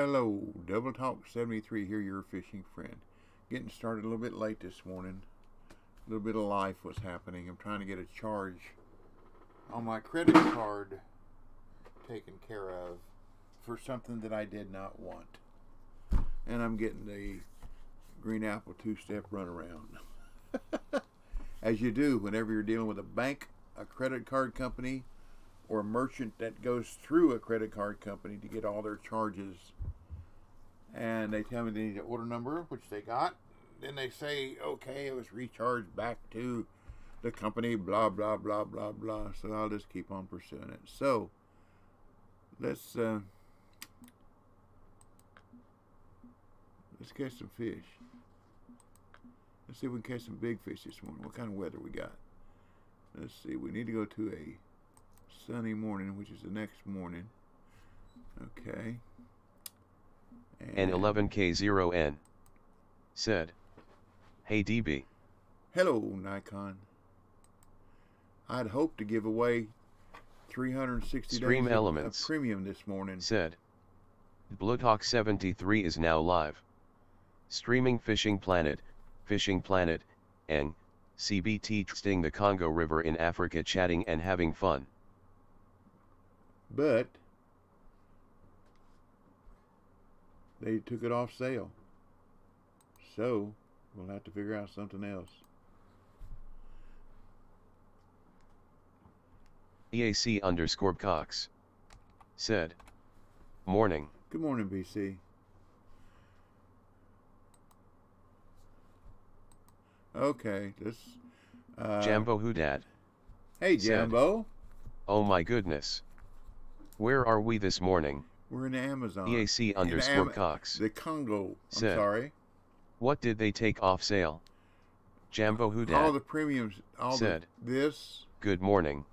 Hello, Double Talk 73 here, your fishing friend. Getting started a little bit late this morning. A little bit of life was happening. I'm trying to get a charge on my credit card taken care of for something that I did not want. And I'm getting the green apple two-step runaround. As you do whenever you're dealing with a bank, a credit card company, or a merchant that goes through a credit card company to get all their charges. And they tell me they need an order number, which they got. Then they say, okay, it was recharged back to the company, blah, blah, blah, blah, blah. So I'll just keep on pursuing it. So let's catch some fish. Let's see if we can catch some big fish this morning. What kind of weather we got? Let's see. We need to go to a sunny morning, which is the next morning. Okay. And N11K0N said, "Hey DB." Hello, Nikon. I'd hoped to give away 360 Stream days Elements of premium this morning. Said, Bloodhawk 73 is now live. Streaming Fishing Planet, and CBT testing the Congo River in Africa, chatting and having fun. But they took it off sale. So we'll have to figure out something else. EAC_Cox said, morning. Good morning, BC. Okay, this Jambo Hoodad. Hey Jambo. Oh my goodness. Where are we this morning? We're in the Amazon. EAC_Cox. The Congo. Said, I'm sorry. What did they take off sale? Jambo Hoodad. All the premiums. Said, this. Good morning.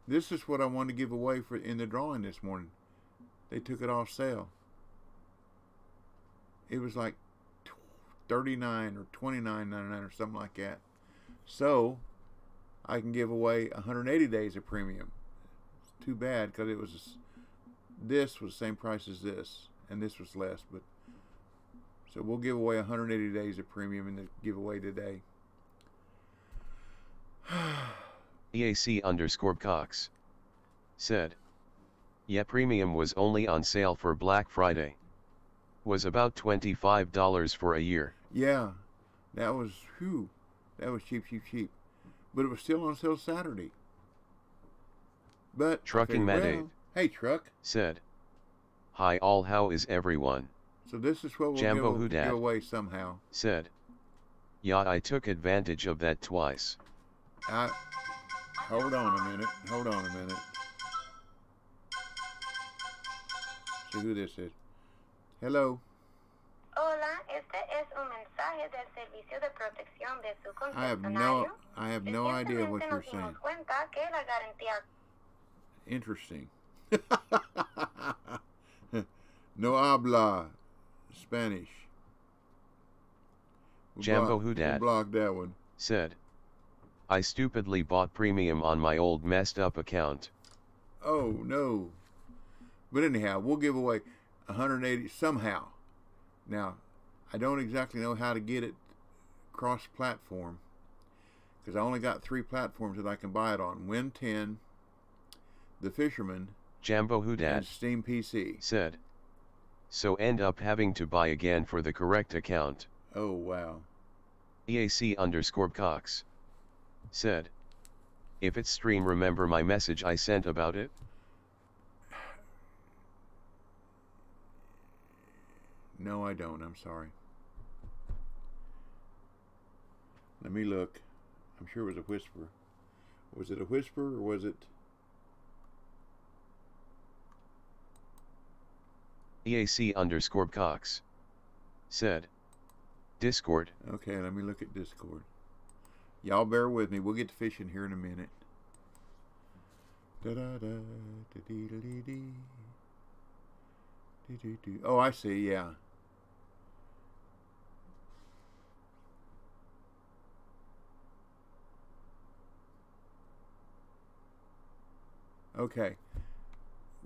This is what I wanted to give away for in the drawing this morning. They took it off sale. It was like $39 or $29.99 or something like that. So I can give away 180 days of premium. It's too bad because it was this was the same price as this, and this was less. But so we'll give away 180 days of premium in the giveaway today. EAC_Cox said, yeah, premium was only on sale for Black Friday. Was about $25 for a year. Yeah, that was cheap. But it was still on sale Saturday. But Trucking Mad8. Hey Truck. Said, hi all, how is everyone? So this is what we'll give away somehow. Said, yeah, I took advantage of that twice. Hold on a minute. See who this is. Hello. Hola, este es un mensaje del servicio de protección de su concesionario. I have no idea what you're saying. Nos dimos cuenta que la garantía. Interesting. No habla Spanish. Jambo Hoodad blocked that one. Said, I stupidly bought premium on my old messed up account. Oh no. But anyhow, we'll give away 180 somehow. Now, I don't exactly know how to get it cross-platform because I only got 3 platforms that I can buy it on: Win 10, The Fisherman, Jambo Hoodad and Steam PC. Said, so end up having to buy again for the correct account. Oh wow. EAC_Cox said, if it's stream, remember my message I sent about it? No, I don't. I'm sorry. Let me look. I'm sure it was a whisper. Was it a whisper or was it? EAC_Cox said, Discord. Okay, let me look at Discord. Y'all bear with me. We'll get to fishing here in a minute. Oh, I see. Yeah. Okay.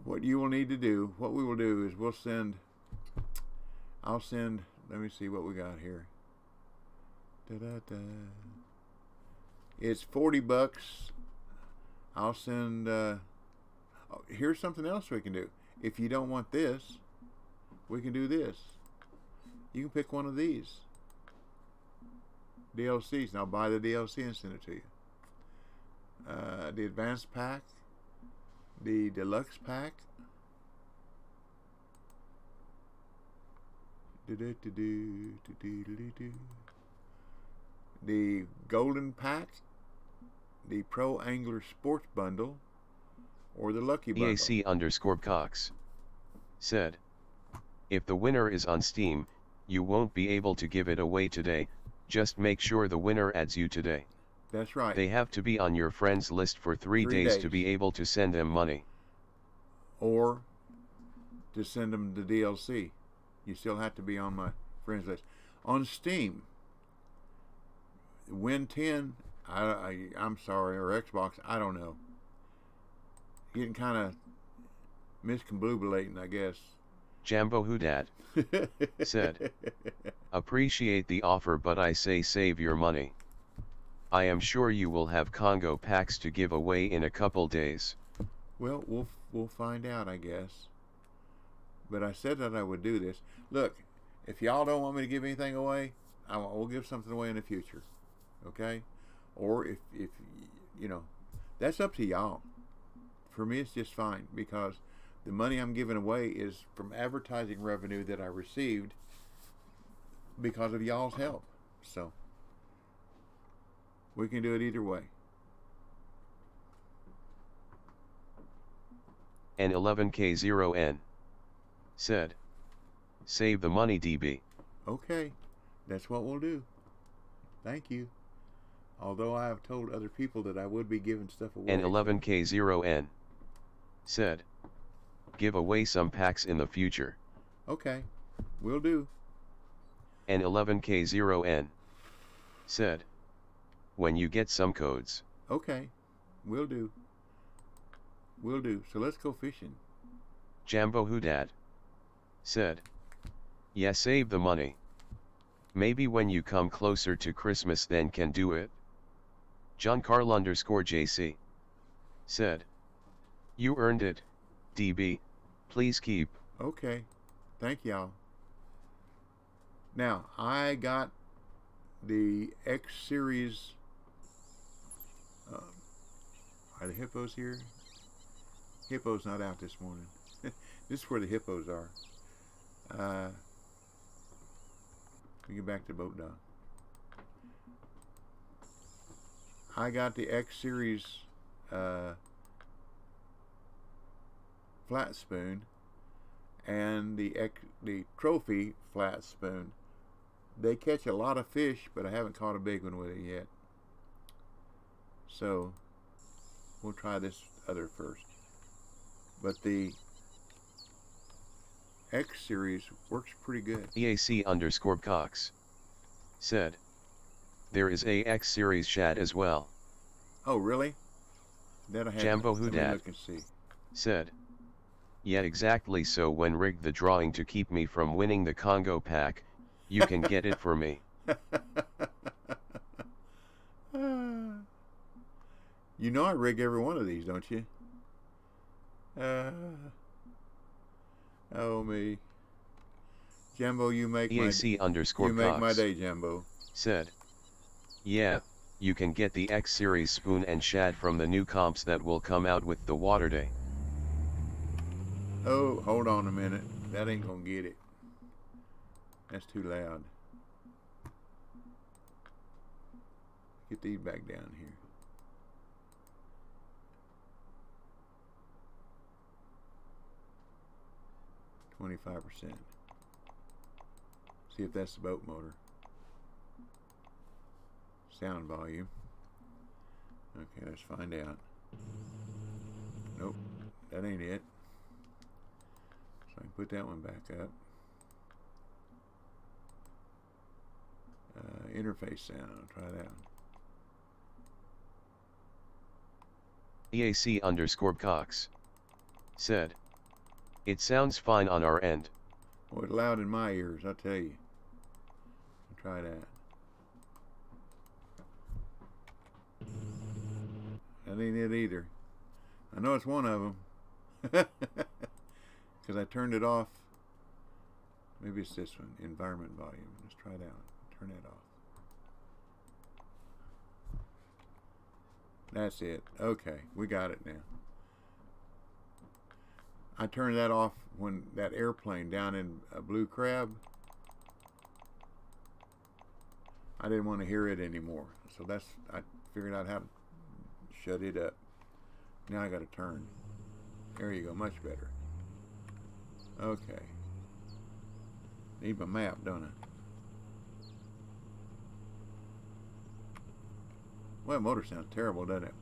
What you will need to do, what we will do is we'll send I'll send, let me see what we got here. It's $40. I'll send, oh, here's something else we can do. If you don't want this, we can do this. You can pick one of these DLCs, and I'll buy the DLC and send it to you. The advanced pack, the deluxe pack, the golden pack, the Pro Angler Sports Bundle, or the Lucky Bundle. EAC_Cox said, if the winner is on Steam, you won't be able to give it away today. Just make sure the winner adds you today. That's right. They have to be on your friends list for 3 days to be able to send them money. Or to send them the DLC. You still have to be on my friends list. On Steam, Win 10, I'm sorry, or Xbox, I don't know. Getting kind of miscombobulating, I guess. Jambo Hudad said, appreciate the offer, but I say save your money. I am sure you will have Congo packs to give away in a couple days. Well, we'll find out, I guess. But I said that I would do this. Look, if y'all don't want me to give anything away, we'll give something away in the future. Okay? Or if you know, that's up to y'all. For me, it's just fine, because the money I'm giving away is from advertising revenue that I received because of y'all's help. So we can do it either way. N11K0N said, save the money, DB. Okay, that's what we'll do. Thank you. Although I have told other people that I would be giving stuff away. N11K0N said, give away some packs in the future. Okay, will do. N11K0N said, when you get some codes. Okay, will do. Will do. So let's go fishing. Jambo Hudad said, yeah, save the money. Maybe when you come closer to Christmas then can do it. John Carl_JC said, you earned it, DB, please keep. Okay, thank y'all. Now, I got the X series. Are the hippos here? Hippo's not out this morning. This is where the hippos are. We get back to boat dock. I got the X series flat spoon and the trophy flat spoon. They catch a lot of fish, but I haven't caught a big one with it yet. So we'll try this other first. But the X series works pretty good. EAC_Cox said, there is a X series shad as well. Oh, really? That I have. Jambo Hudad said, yeah, exactly. So when rigged the drawing to keep me from winning the Congo pack, you can get it for me. You know I rig every one of these, don't you? Oh me. Jambo, you make my day, Jambo. Said, yeah, you can get the X series spoon and shad from the new comps that will come out with the water day. Oh, hold on a minute. That ain't gonna get it. That's too loud. Get these back down here. .25%. See if that's the boat motor. Sound volume. Okay, let's find out. Nope, that ain't it. So I can put that one back up. Interface sound, I'll try that one. EAC_Cox said, it sounds fine on our end. Oh, it's loud in my ears, I'll tell you. I'll try that. That ain't it either. I know it's one of them. Because I turned it off. Maybe it's this one, environment volume. Let's try that one. Turn that off. That's it. Okay, we got it now. I turned that off when that airplane down in Blue Crab. I didn't want to hear it anymore. So I figured out how to shut it up. Now I got to turn. There you go, much better. Okay. Need my map, don't I? Well, that motor sounds terrible, doesn't it?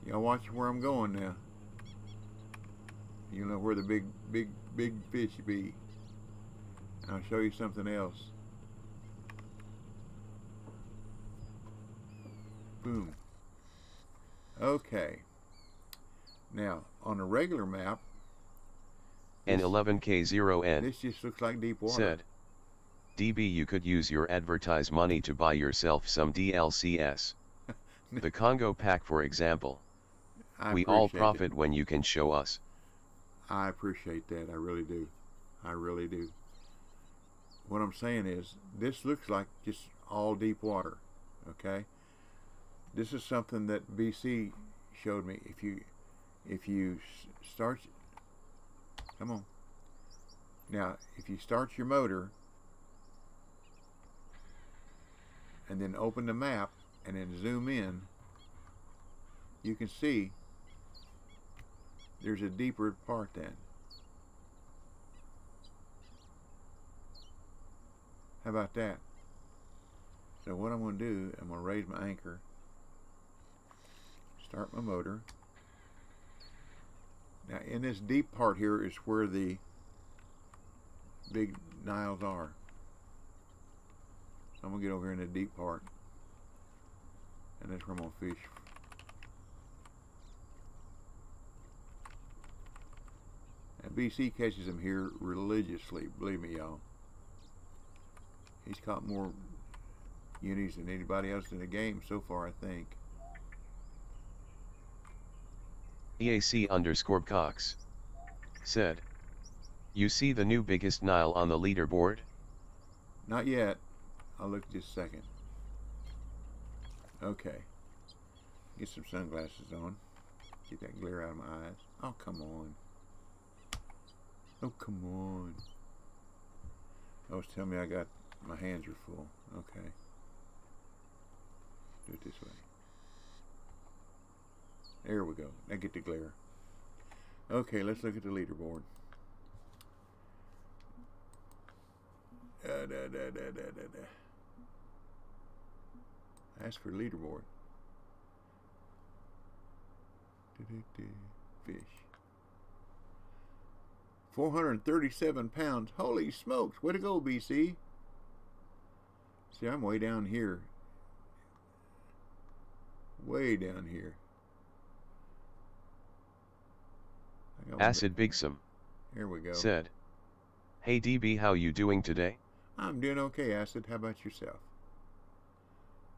Y'all watch where I'm going now. You know where the big fish be. I'll show you something else. Boom. Okay. Now, on a regular map, N11K0N this just looks like deep water. said, DB, you could use your advertise money to buy yourself some DLCS. The Congo pack, for example. We all profit when you can show us. I appreciate that. I really do. I really do. What I'm saying is, this looks like just all deep water. Okay? This is something that BC showed me. If you start, come on. Now, if you start your motor and then open the map and then zoom in, you can see there's a deeper part then. How about that? So what I'm going to do, I'm going to raise my anchor, start my motor. Now in this deep part here is where the big Niles are. So I'm going to get over here in the deep part. And that's where I'm going to fish. And BC catches them here religiously, believe me, y'all. He's caught more unis than anybody else in the game so far, I think. EAC_Cox said, you see the new biggest Nile on the leaderboard? Not yet. I'll look just a second. Okay. Get some sunglasses on. Get that glare out of my eyes. Oh, come on. Oh, come on. Oh, it's telling me my hands are full. Okay. Do it this way. There we go. Now get the glare. Okay, let's look at the leaderboard. Ask for leaderboard. Fish. 437 pounds. Holy smokes. Way to go, BC. See, I'm way down here. Way down here. Acid Bigsum. Here we go. Said, hey DB, how you doing today? I'm doing okay, Acid. How about yourself?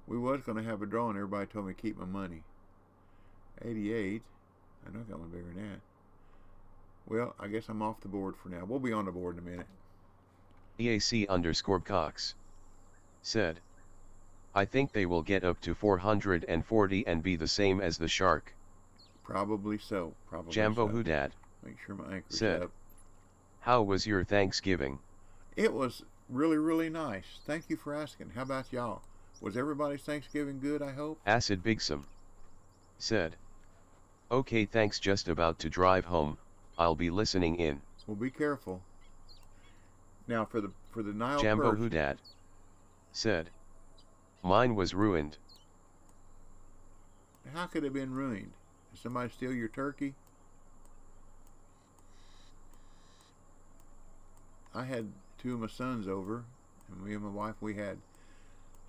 We was going to have a draw and everybody told me to keep my money. 88. I know I got one bigger than that. Well, I guess I'm off the board for now. We'll be on the board in a minute. EAC_Cox said, I think they will get up to 440 and be the same as the shark. Probably so. Probably Jambo so. Hoodad Make sure my anchor's said, up. how was your Thanksgiving? It was really, really nice. Thank you for asking. How about y'all? Was everybody's Thanksgiving good, I hope? Acid Bigsum said, okay, thanks, just about to drive home. I'll be listening in. Well, be careful. Now for the Nile Jambo perch. Hoodad said, mine was ruined. How could it have been ruined? Did somebody steal your turkey? I had two of my sons over, and me and my wife, we had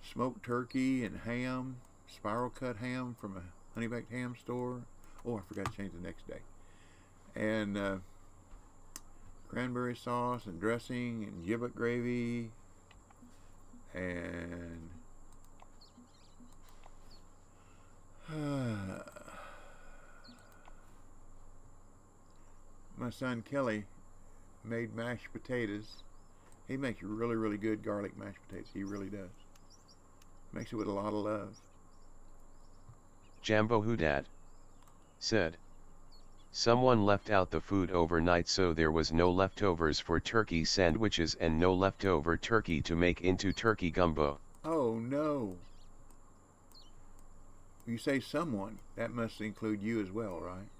smoked turkey and ham, spiral cut ham from a honey baked ham store. Oh, I forgot to change the next day. And cranberry sauce and dressing and giblet gravy and my son Kelly made mashed potatoes. He makes really, really good garlic mashed potatoes. He really does. Makes it with a lot of love. Jambo Hudad said, someone left out the food overnight, so there was no leftovers for turkey sandwiches and no leftover turkey to make into turkey gumbo. Oh no. You say someone, that must include you as well, right?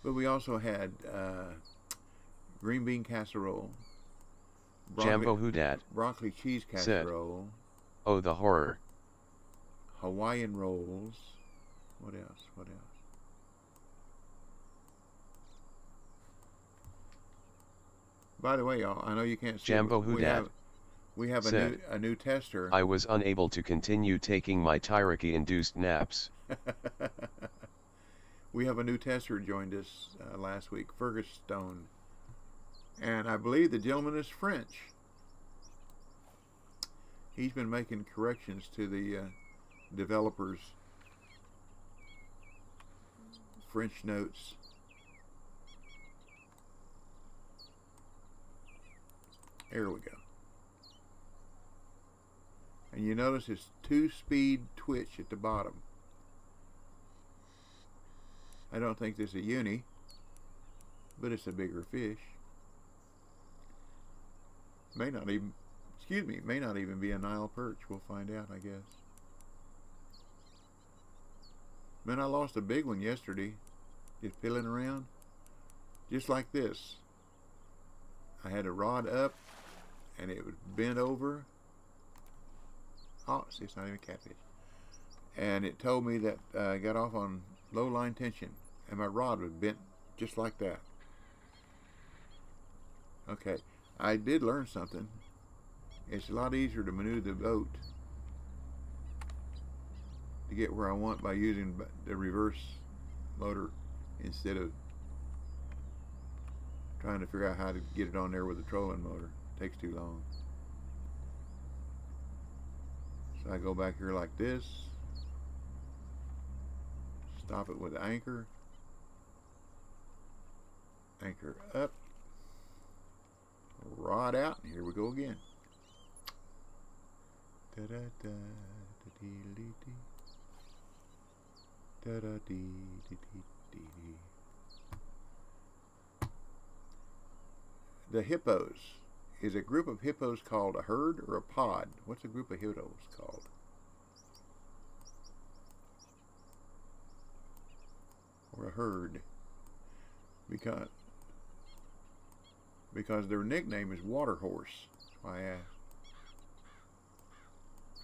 But we also had green bean casserole, Jambo Hudad broccoli cheese casserole, said, oh, the horror. Hawaiian rolls. What else? What else? By the way, y'all, I know you can't see. Jambo Hudad we have said, a new tester. I was unable to continue taking my tyranny-induced naps. We have a new tester joined us last week, Fergus Stone, and I believe the gentleman is French. He's been making corrections to the developers' French notes. There we go. And you notice it's 2-speed twitch at the bottom. I don't think this is a uni, but it's a bigger fish. May not even, may not even be a Nile perch. We'll find out, I guess. Man, I lost a big one yesterday, just piddling around, just like this. I had a rod up, and it was bent over. Oh, see, it's not even catfish. And it told me that I got off on low line tension, and my rod was bent just like that. Okay, I did learn something. It's a lot easier to maneuver the boat to get where I want by using the reverse motor instead of trying to figure out how to get it on there with the trolling motor. It takes too long. So I go back here like this, stop it with the anchor, anchor up, rod out, and here we go again. Da da da da dee dee dee. Da da dee dee dee dee dee. The hippos. Is a group of hippos called a herd or a pod? What's a group of hippos called? Or a herd? Because their nickname is water horse. That's why I asked.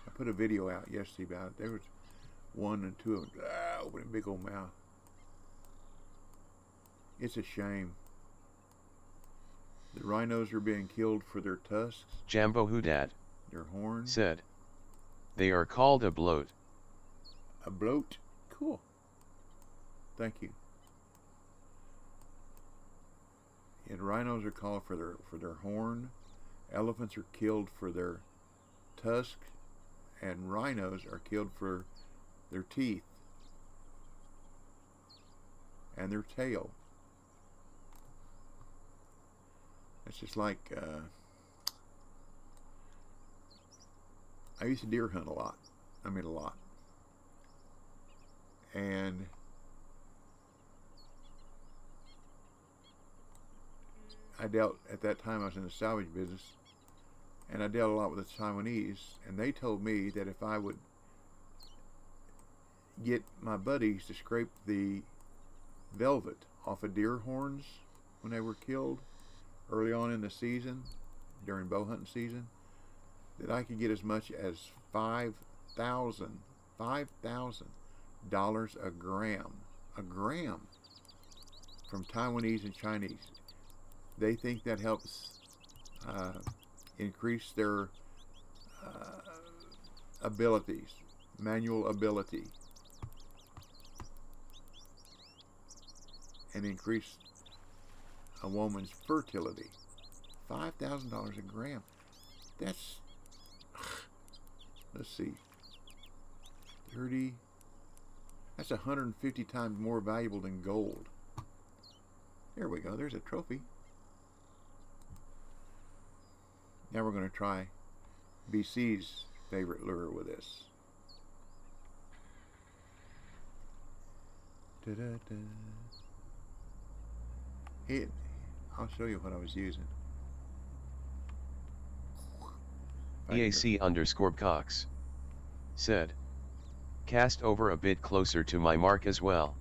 I put a video out yesterday about it. There was one and two of them opening big old mouth. It's a shame. The rhinos are being killed for their tusks. Jambo Hudad, their horns, said, they are called a bloat. A bloat? Cool. Thank you. And rhinos are called for their horn. Elephants are killed for their tusk, and rhinos are killed for their teeth and their tail. It's just like I used to deer hunt a lot. I mean a lot. And I dealt, at that time I was in the salvage business, and I dealt a lot with the Taiwanese, and they told me that if I would get my buddies to scrape the velvet off of deer horns when they were killed early on in the season, during bow hunting season, that I could get as much as $5,000 a gram. A gram. from Taiwanese and Chinese. They think that helps increase their abilities, manual ability, and increase a woman's fertility. $5,000 a gram. That's, let's see, 30, that's 150 times more valuable than gold. There we go, there's a trophy. Now we're going to try BC's favorite lure with this. Da-da-da. I'll show you what I was using. EAC_Cox said, cast over a bit closer to my mark as well.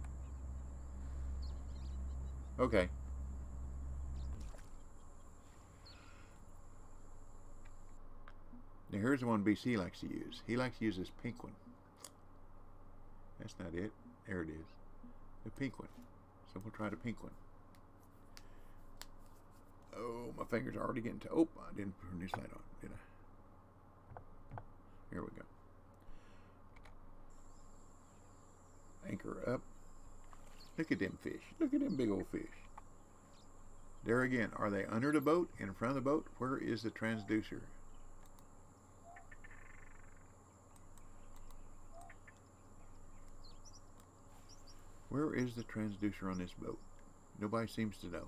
Okay. Now here's the one BC likes to use. He likes to use this pink one. That's not it. There it is. The pink one. So we'll try the pink one. Oh, my fingers are already getting to. Oh, I didn't turn this light on, did I? Here we go. Anchor up. Look at them fish. Look at them big old fish. There again. Are they under the boat? In front of the boat? Where is the transducer? Where is the transducer on this boat? Nobody seems to know.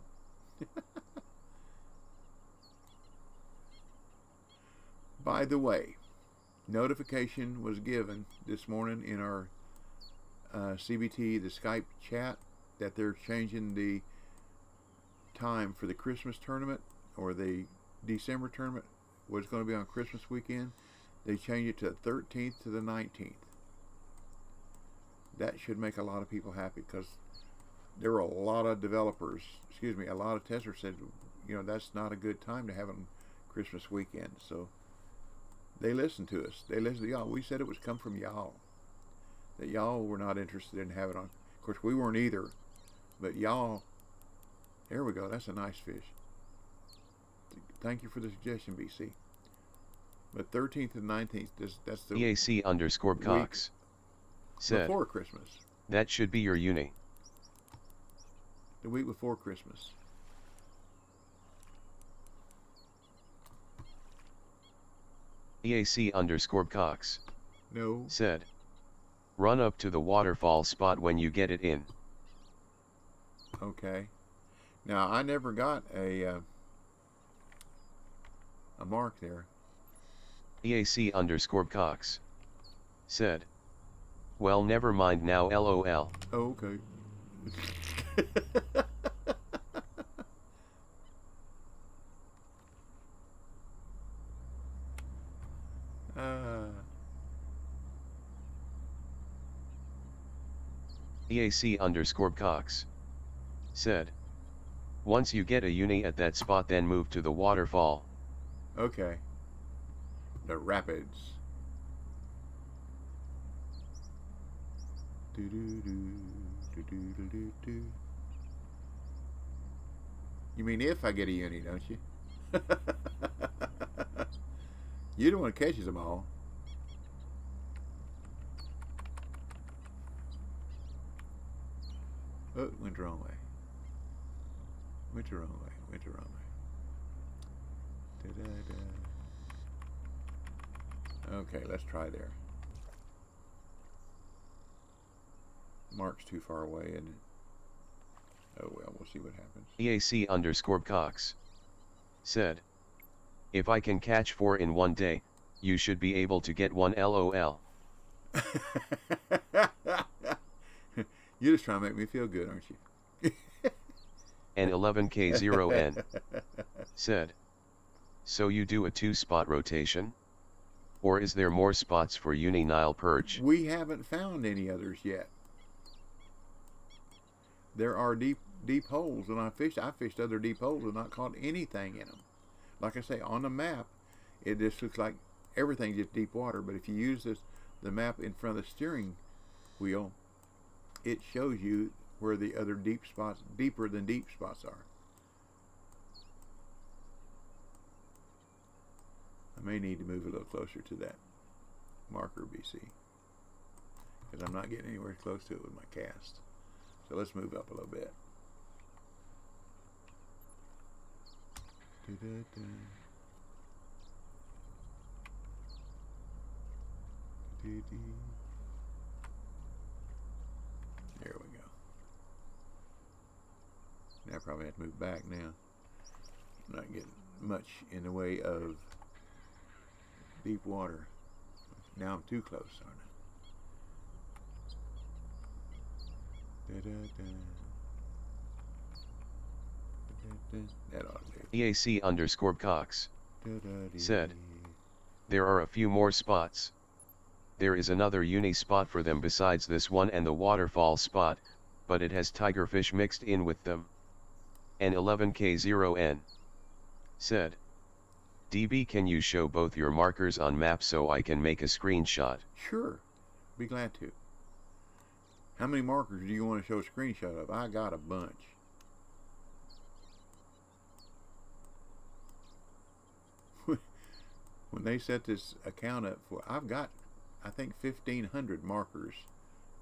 By the way, notification was given this morning in our CBT, the Skype chat, that they're changing the time for the Christmas tournament, or the December tournament was going to be on Christmas weekend. They changed it to the 13th to the 19th. That should make a lot of people happy, because there were a lot of developers, excuse me, a lot of testers said, you know, that's not a good time to have it on Christmas weekend. So they listened to us. They listened to y'all. We said it was come from y'all, that y'all were not interested in having it on. Of course, we weren't either, but y'all, there we go. That's a nice fish. Thank you for the suggestion, BC. But 13th and 19th, that's the EAC_Cox said, before Christmas. That should be your uni. The week before Christmas. EAC_Cox No. said, run up to the waterfall spot when you get it in. Okay. Now, I never got a mark there. EAC_Cox said, well, never mind now, LOL. Oh, okay. EAC_Cox said, once you get a uni at that spot, then move to the waterfall. Okay. The rapids. Do do do do do do do do. You mean if I get a uni, don't you? You're the one that catches them all. Oh, went the wrong way. Went the wrong way. Went the wrong way. Da, da, da. Okay, let's try there. Mark's too far away, and oh well, we'll see what happens. EAC_Cox said, if I can catch 4 in one day, you should be able to get one, LOL. You're just trying to make me feel good, aren't you? N11K0N said, so you do a 2-spot rotation? Or is there more spots for uni Nile perch? We haven't found any others yet. There are deep holes, and I fished other deep holes and not caught anything in them. Like I say, on the map, it just looks like everything's just deep water. But if you use the map in front of the steering wheel, it shows you where the other deep spots, deeper than deep spots are. I may need to move a little closer to that marker, BC, because I'm not getting anywhere close to it with my cast. So let's move up a little bit. There we go. Now I probably have to move back now. I'm not getting much in the way of deep water. Now I'm too close, aren't I? That ought to do. EAC_Cox said, there are a few more spots. There is another uni spot for them besides this one and the waterfall spot, but it has tigerfish mixed in with them. N11K0N said, DB, can you show both your markers on map so I can make a screenshot? Sure, be glad to. How many markers do you want to show a screenshot of? I got a bunch. When they set this account up for, I've got, I think, 1,500 markers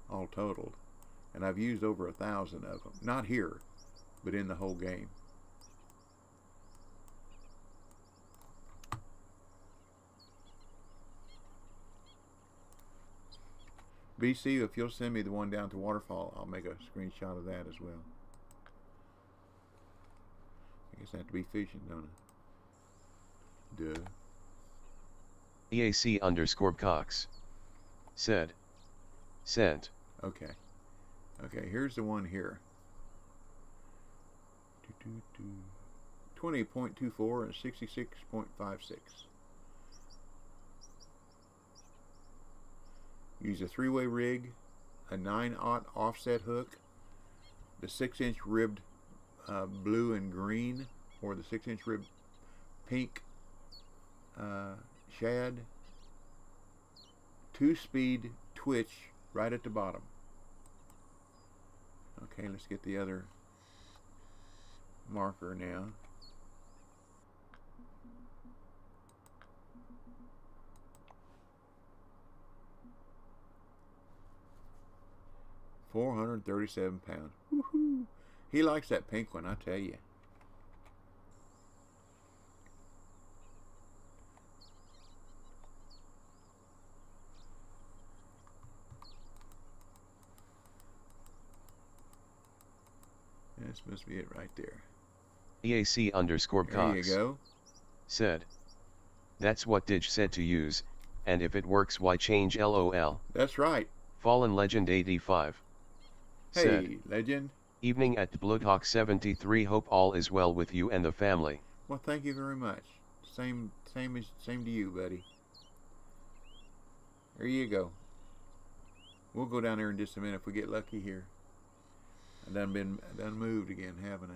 all totaled, and I've used over 1,000 of them. Not here, but in the whole game. BC, if you'll send me the one down to Waterfall, I'll make a screenshot of that as well. I guess I have to be fishing, don't I? Duh. EAC_Cox said, sent. Okay. Okay, here's the one here. 20.24 and 66.56. Use a 3-way rig, a 9/0 offset hook, the 6-inch ribbed blue and green, or the 6-inch ribbed pink shad, 2-speed twitch right at the bottom. Okay, let's get the other marker now. £437. Woohoo! He likes that pink one, I tell you. This must be it right there. EAC_Cox There you go. said, that's what Dig said to use, and if it works, why change? LOL. That's right. Fallen Legend 85 Hey, said, legend. evening at Bloodhawk 73. Hope all is well with you and the family. Well, thank you very much. Same to you, buddy. There you go. We'll go down there in just a minute if we get lucky here. I done moved again, haven't I?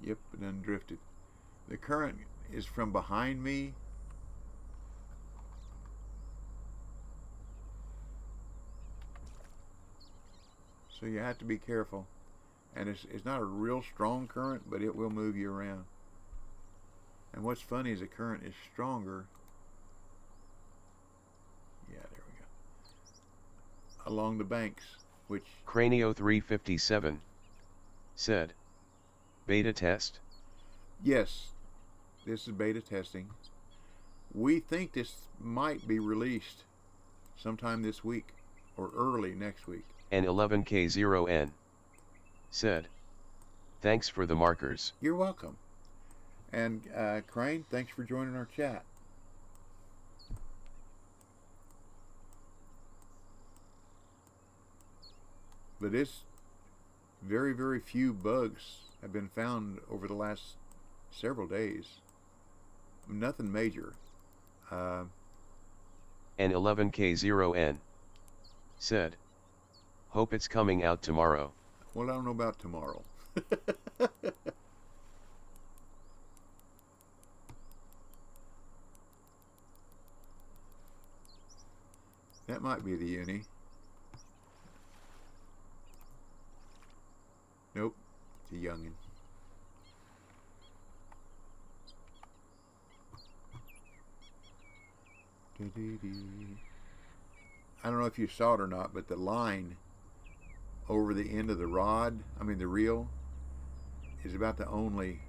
Yep, it done drifted. The current is from behind me. So you have to be careful. And it's not a real strong current, but it will move you around. And what's funny is the current is stronger. Yeah, there we go. Along the banks, which... Cranio 357 said, beta test? Yes, this is beta testing. We think this might be released sometime this week or early next week. N11K0N said, thanks for the markers. You're welcome. And Crane, thanks for joining our chat. But it's very, very few bugs have been found over the last several days. Nothing major. N11K0N said, hope it's coming out tomorrow. Well, I don't know about tomorrow. That might be the uni. Nope, it's a youngin. I don't know if you saw it or not, but the line over the end of the rod, I mean the reel, is about the only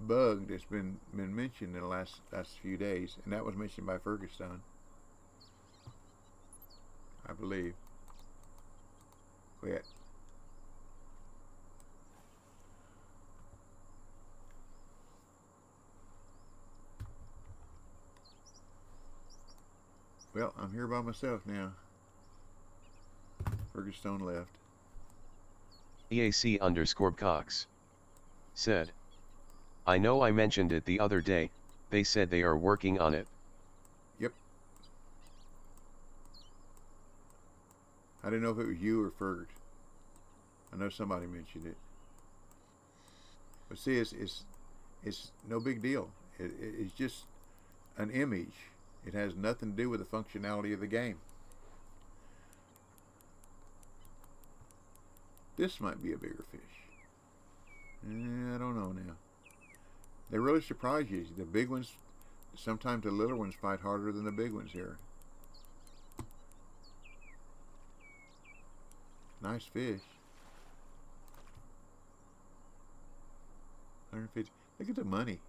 bug that's been mentioned in the last few days, and that was mentioned by Ferguson, I believe. Quit. Well, I'm here by myself now. Ferguson left. EAC_Cox said, I know I mentioned it the other day, they said they are working on it. Yep. I didn't know if it was you or Ferg. I know somebody mentioned it. But see, it's no big deal. It's just an image. It has nothing to do with the functionality of the game. This might be a bigger fish. I don't know now. They really surprise you. The big ones, sometimes the little ones fight harder than the big ones here. Nice fish. 150. Look at the money.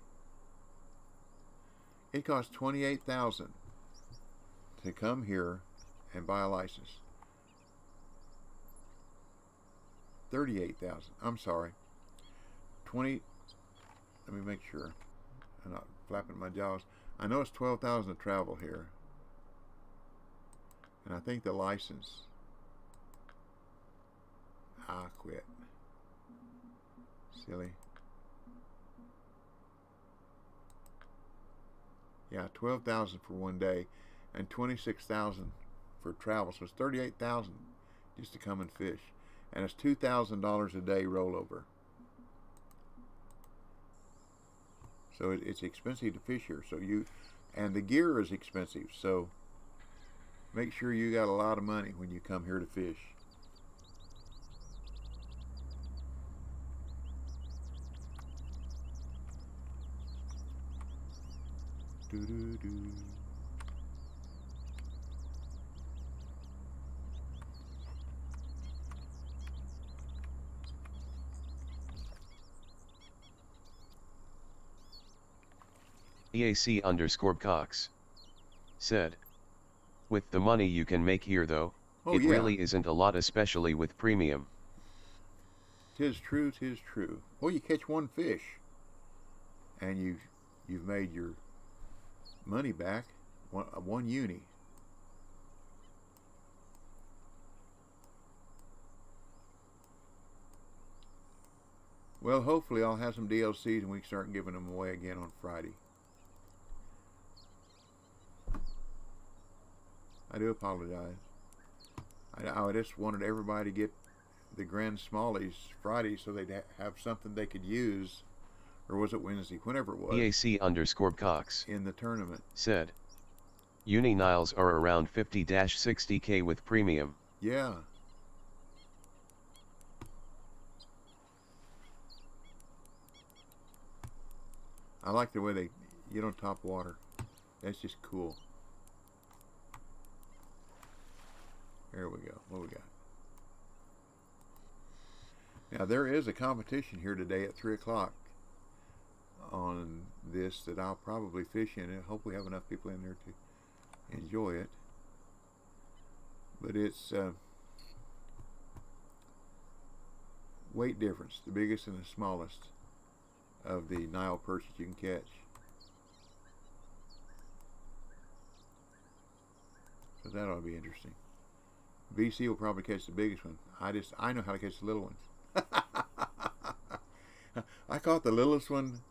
It costs $28,000 to come here and buy a license. $38,000. I'm sorry. 20. Let me make sure I'm not flapping my jaws. I know it's $12,000 to travel here, and I think the license. Quit. Silly. Yeah, $12,000 for one day, and $26,000 for travel. So it's $38,000 just to come and fish, and it's $2,000 a day rollover. So it's expensive to fish here. So and the gear is expensive. So make sure you got a lot of money when you come here to fish. Doo-doo-doo. EAC_Cox said, with the money you can make here though, Oh, it yeah. really isn't a lot, especially with premium. 'Tis true, 'tis true. Well, you catch one fish, and you've made your money back, one uni. Well, hopefully I'll have some DLCs and we can start giving them away again on Friday. I do apologize. I just wanted everybody to get the Grand Smallies Friday so they'd have something they could use, or was it Wednesday? Whenever it was. EAC_Cox In the tournament. said, Uni Niles are around 50-60K with premium. Yeah. I like the way they get on top water. That's just cool. There we go. What we got? Now there is a competition here today at 3 o'clock on this that I'll probably fish in. I hope we have enough people in there to enjoy it. But it's weight difference, the biggest and the smallest of the Nile perch that you can catch. So that ought to be interesting. BC will probably catch the biggest one. I know how to catch the little ones. I caught the littlest one.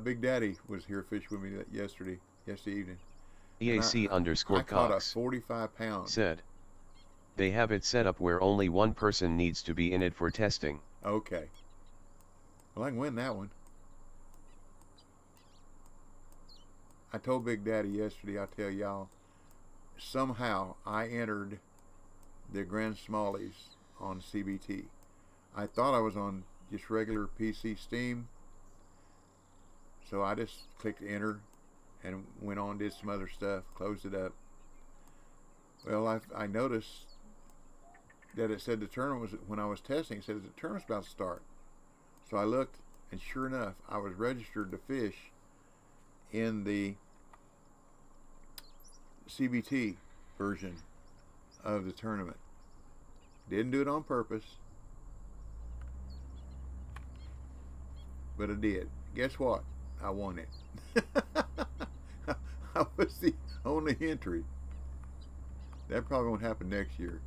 Big Daddy was here fishing with me yesterday evening. EAC_Cox I caught a 45 pound. said, they have it set up where only one person needs to be in it for testing. Okay. Well, I can win that one. I told Big Daddy yesterday, I'll tell y'all, somehow I entered the Grand Smallies on CBT. I thought I was on just regular PC Steam, so I just clicked enter and went on, did some other stuff, closed it up. Well, I noticed that it said the tournament was, when I was testing, it said the tournament's about to start. So I looked, and sure enough, I was registered to fish in the CBT version of the tournament. Didn't do it on purpose, but I did. Guess what? I won it. I was the only entry. That probably won't happen next year.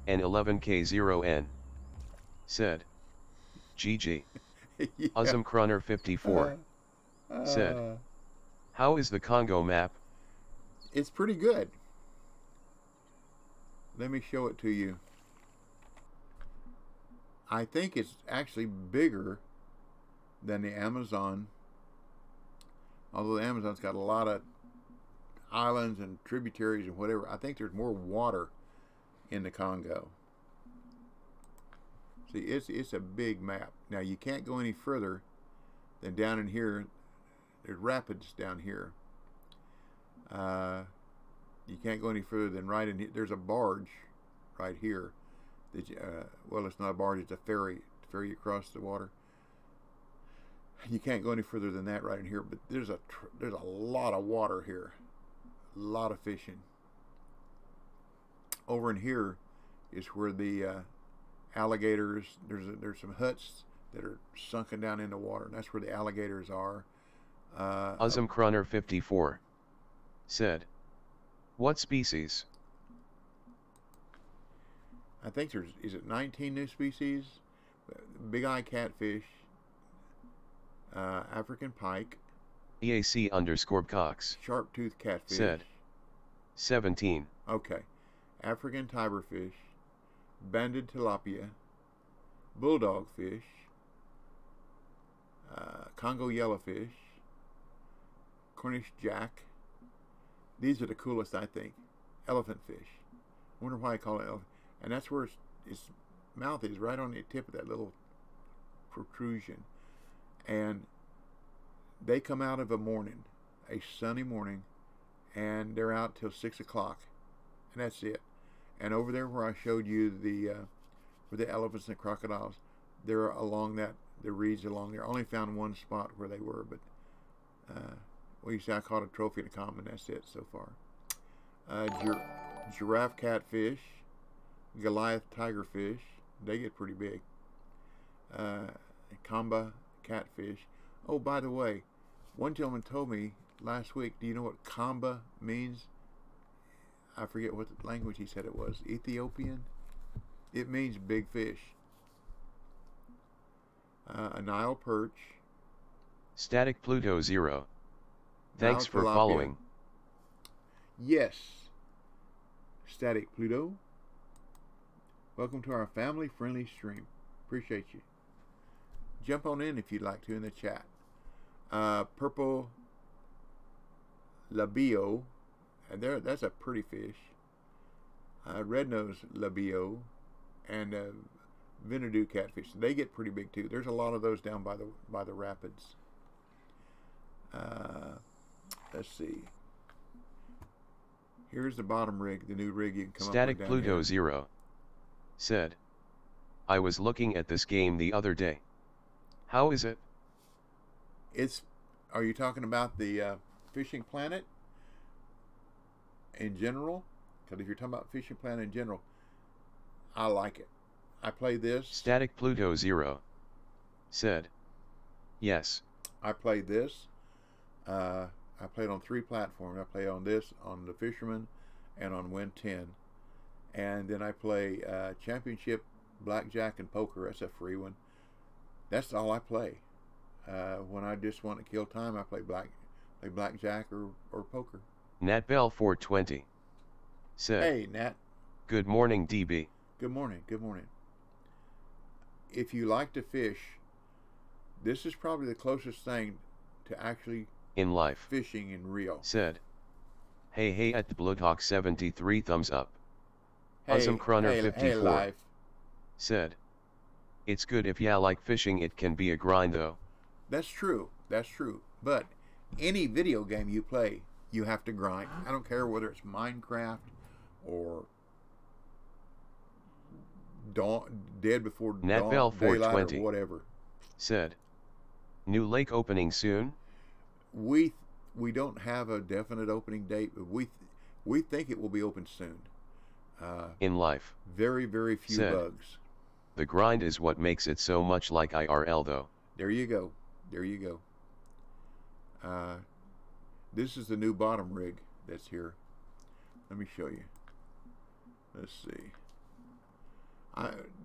N11K0N said, GG. Yeah. Uzumcrunner 54 said, how is the Congo map? It's pretty good. Let me show it to you. I think it's actually bigger than the Amazon, although the Amazon's got a lot of islands and tributaries and whatever. I think there's more water in the Congo. See, it's a big map. Now you can't go any further than down in here. There's rapids down here. You can't go any further than right in here. There's a barge right here. That well, it's not a barge. It's a ferry. Ferry across the water. You can't go any further than that right in here. But there's a lot of water here. A lot of fishing. Over in here is where the alligators. There's some huts that are sunken down in the water, and that's where the alligators are. Uzumcrunner 54 said, what species? I think is it 19 new species? Big eye catfish, African pike, EAC_Cox sharp-toothed catfish. said, 17. Okay. African tigerfish, banded tilapia, bulldog fish, Congo yellowfish, Cornish jack. These are the coolest, I think. Elephant fish. I wonder why I call it elephant. And that's where its mouth is, right on the tip of that little protrusion. And they come out of a morning, a sunny morning, and they're out till 6 o'clock. And that's it. And over there where I showed you where the elephants and the crocodiles, they're along that, the reeds along there. I only found one spot where they were, but well, you see, I caught a trophy in a common. That's it so far. Giraffe catfish, Goliath tigerfish. They get pretty big. Kamba catfish. Oh, by the way, one gentleman told me last week, do you know what Kamba means? I forget what language he said it was. Ethiopian? It means big fish. A Nile perch. Static Pluto 0. Thanks Nile for tilapia. following. Yes. Static Pluto. Welcome to our family-friendly stream. Appreciate you. Jump on in if you'd like to in the chat. Purple labio, and that's a pretty fish. Red nose labio, and Venadu catfish. They get pretty big too. There's a lot of those down by the rapids. Let's see. Here's the bottom rig, the new rig you can come Static up with. Pluto Here. 0 said, I was looking at this game the other day. How is it? Are you talking about the Fishing Planet in general? Because if you're talking about Fishing Planet in general, I like it. I play this. Static Pluto 0 said, yes. I play this. I played on 3 platforms. I play on this, on the Fisherman, and on Win 10. And then I play Championship, Blackjack, and Poker. That's a free one. That's all I play. When I just want to kill time, I play Blackjack or Poker. NatBell 420 said, Hey, Nat. good morning DB. Good morning. Good morning. if you like to fish, this is probably the closest thing to actually in life. Fishing in real. Said. Hey at Bloodhawk 73 thumbs up. Hey, Crunner 54. hey, life. Said. It's good if ya like fishing, it can be a grind though. That's true. That's true. But any video game you play, you have to grind. I don't care whether it's Minecraft or Dead Before Dawn, Daylight, or whatever. Said. New lake opening soon? We don't have a definite opening date, but we think it will be open soon. In life. Very, very few said, bugs. The grind is what makes it so much like IRL though. There you go. There you go. This is the new bottom rig that's here. Let me show you. Let's see.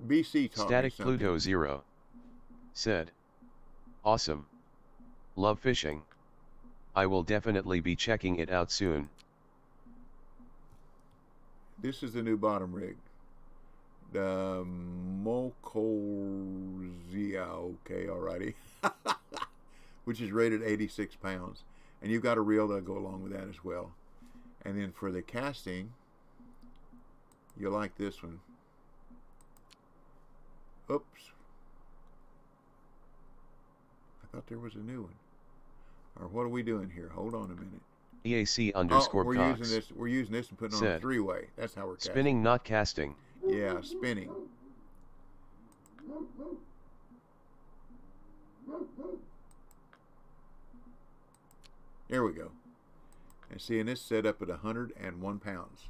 BC taught Static me something. Pluto 0 said, awesome. Love fishing. I will definitely be checking it out soon. This is the new bottom rig. The Mokozia, okay, alrighty. Which is rated 86 pounds. And you've got a reel that'll go along with that as well. And then for the casting, you'll like this one. Oops. I thought there was a new one. Or what are we doing here? Hold on a minute. EAC underscore we're Cox. using this and putting it on a three-way. That's how we're casting. Spinning, not casting. Yeah, spinning. There we go. And seeing this set up at 101 pounds.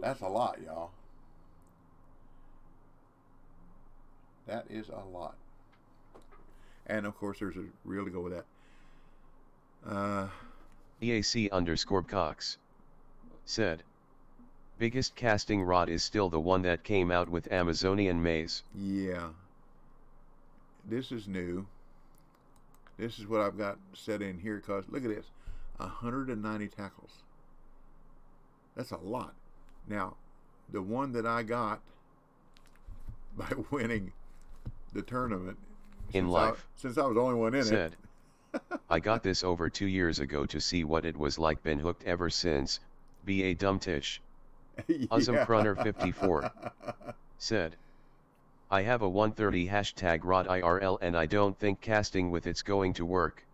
That's a lot, y'all. That is a lot. And of course there's a reel to go with that. EAC underscore Cox said, biggest casting rod is still the one that came out with Amazonian maize. Yeah. This is new. This is what I've got set in here because look at this. 190 tackles. That's a lot. Now, the one that I got by winning the tournament in life, since I was the only one in said, I got this over 2 years ago to see what it was like, been hooked ever since. Be a dumb tish. Yeah. Crunner 54 said, I have a 130 hashtag rod IRL and I don't think casting with it's going to work.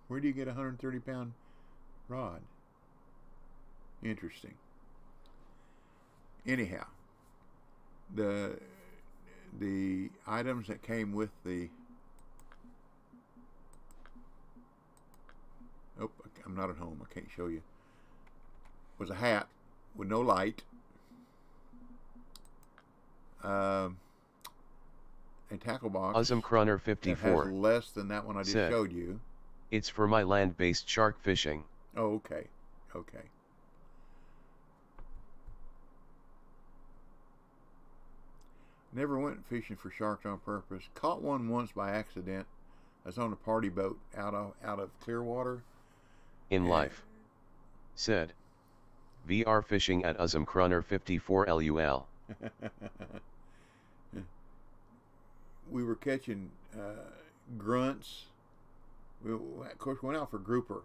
Where do you get a 130 pound rod? Interesting. Anyhow, the items that came with the I'm not at home, I can't show you, was a hat with no light, a tackle box Crunner 54 that has less than that one I just showed you. It's for my land-based shark fishing. Oh, okay. Okay. Never went fishing for sharks on purpose. Caught one once by accident. I was on a party boat out of Clearwater. In life. Said. VR fishing at Crunner 54 LUL. We were catching grunts. We, of course, went out for grouper.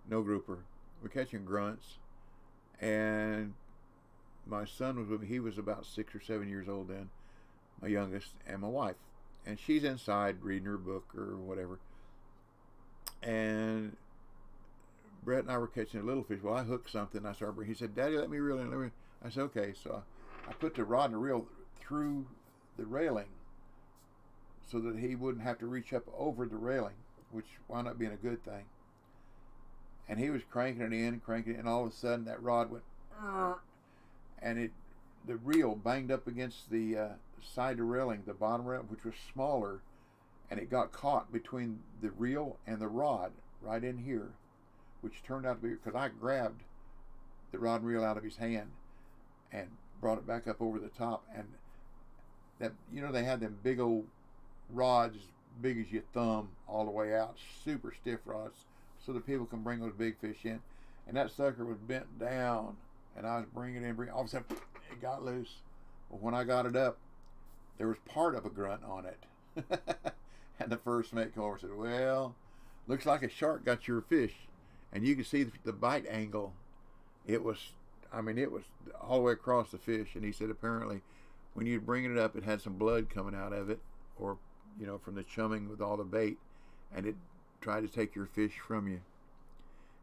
No grouper. We're catching grunts. And my son was with me. He was about 6 or 7 years old then, my youngest, and my wife. And she's inside reading her book or whatever. And Brett and I were catching a little fish. Well, I hooked something. I started. He said, "Daddy, let me reel in." I said, "Okay." So I put the rod and the reel through the railing so that he wouldn't have to reach up over the railing, which wound up being a good thing. And he was cranking it in, and all of a sudden that rod went, and the reel banged up against the side of the railing, the bottom rail, which was smaller, and it got caught between the reel and the rod right in here, which turned out to be, because I grabbed the rod and reel out of his hand and brought it back up over the top, and that, you know, they had them big old rods big as your thumb all the way out, super stiff rods, so that people can bring those big fish in, and that sucker was bent down and I was bringing it in, all of a sudden it got loose. Well, when I got it up, there was part of a grunt on it. And the first mate came over and said, well, looks like a shark got your fish. And you can see the bite angle. It was, I mean, it was all the way across the fish. And he said apparently when you're bringing it up, it had some blood coming out of it, or, you know, from the chumming with all the bait, and it tried to take your fish from you.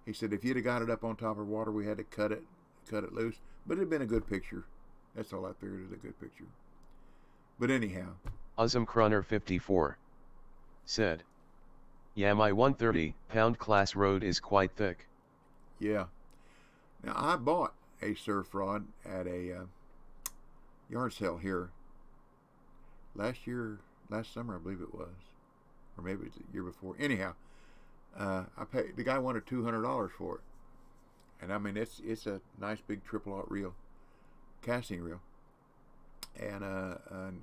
He said if you'd have got it up on top of water, we had to cut it loose. But it had been a good picture. That's all I figured, is a good picture. But anyhow. Uzum Crunner 54 said, yeah, my 130-pound class rod is quite thick. Yeah. Now, I bought a surf rod at a yard sale here last summer, I believe it was. Or maybe it was the year before. Anyhow, I paid, the guy wanted $200 for it. And I mean, it's a nice big triple-aught reel, casting reel. And an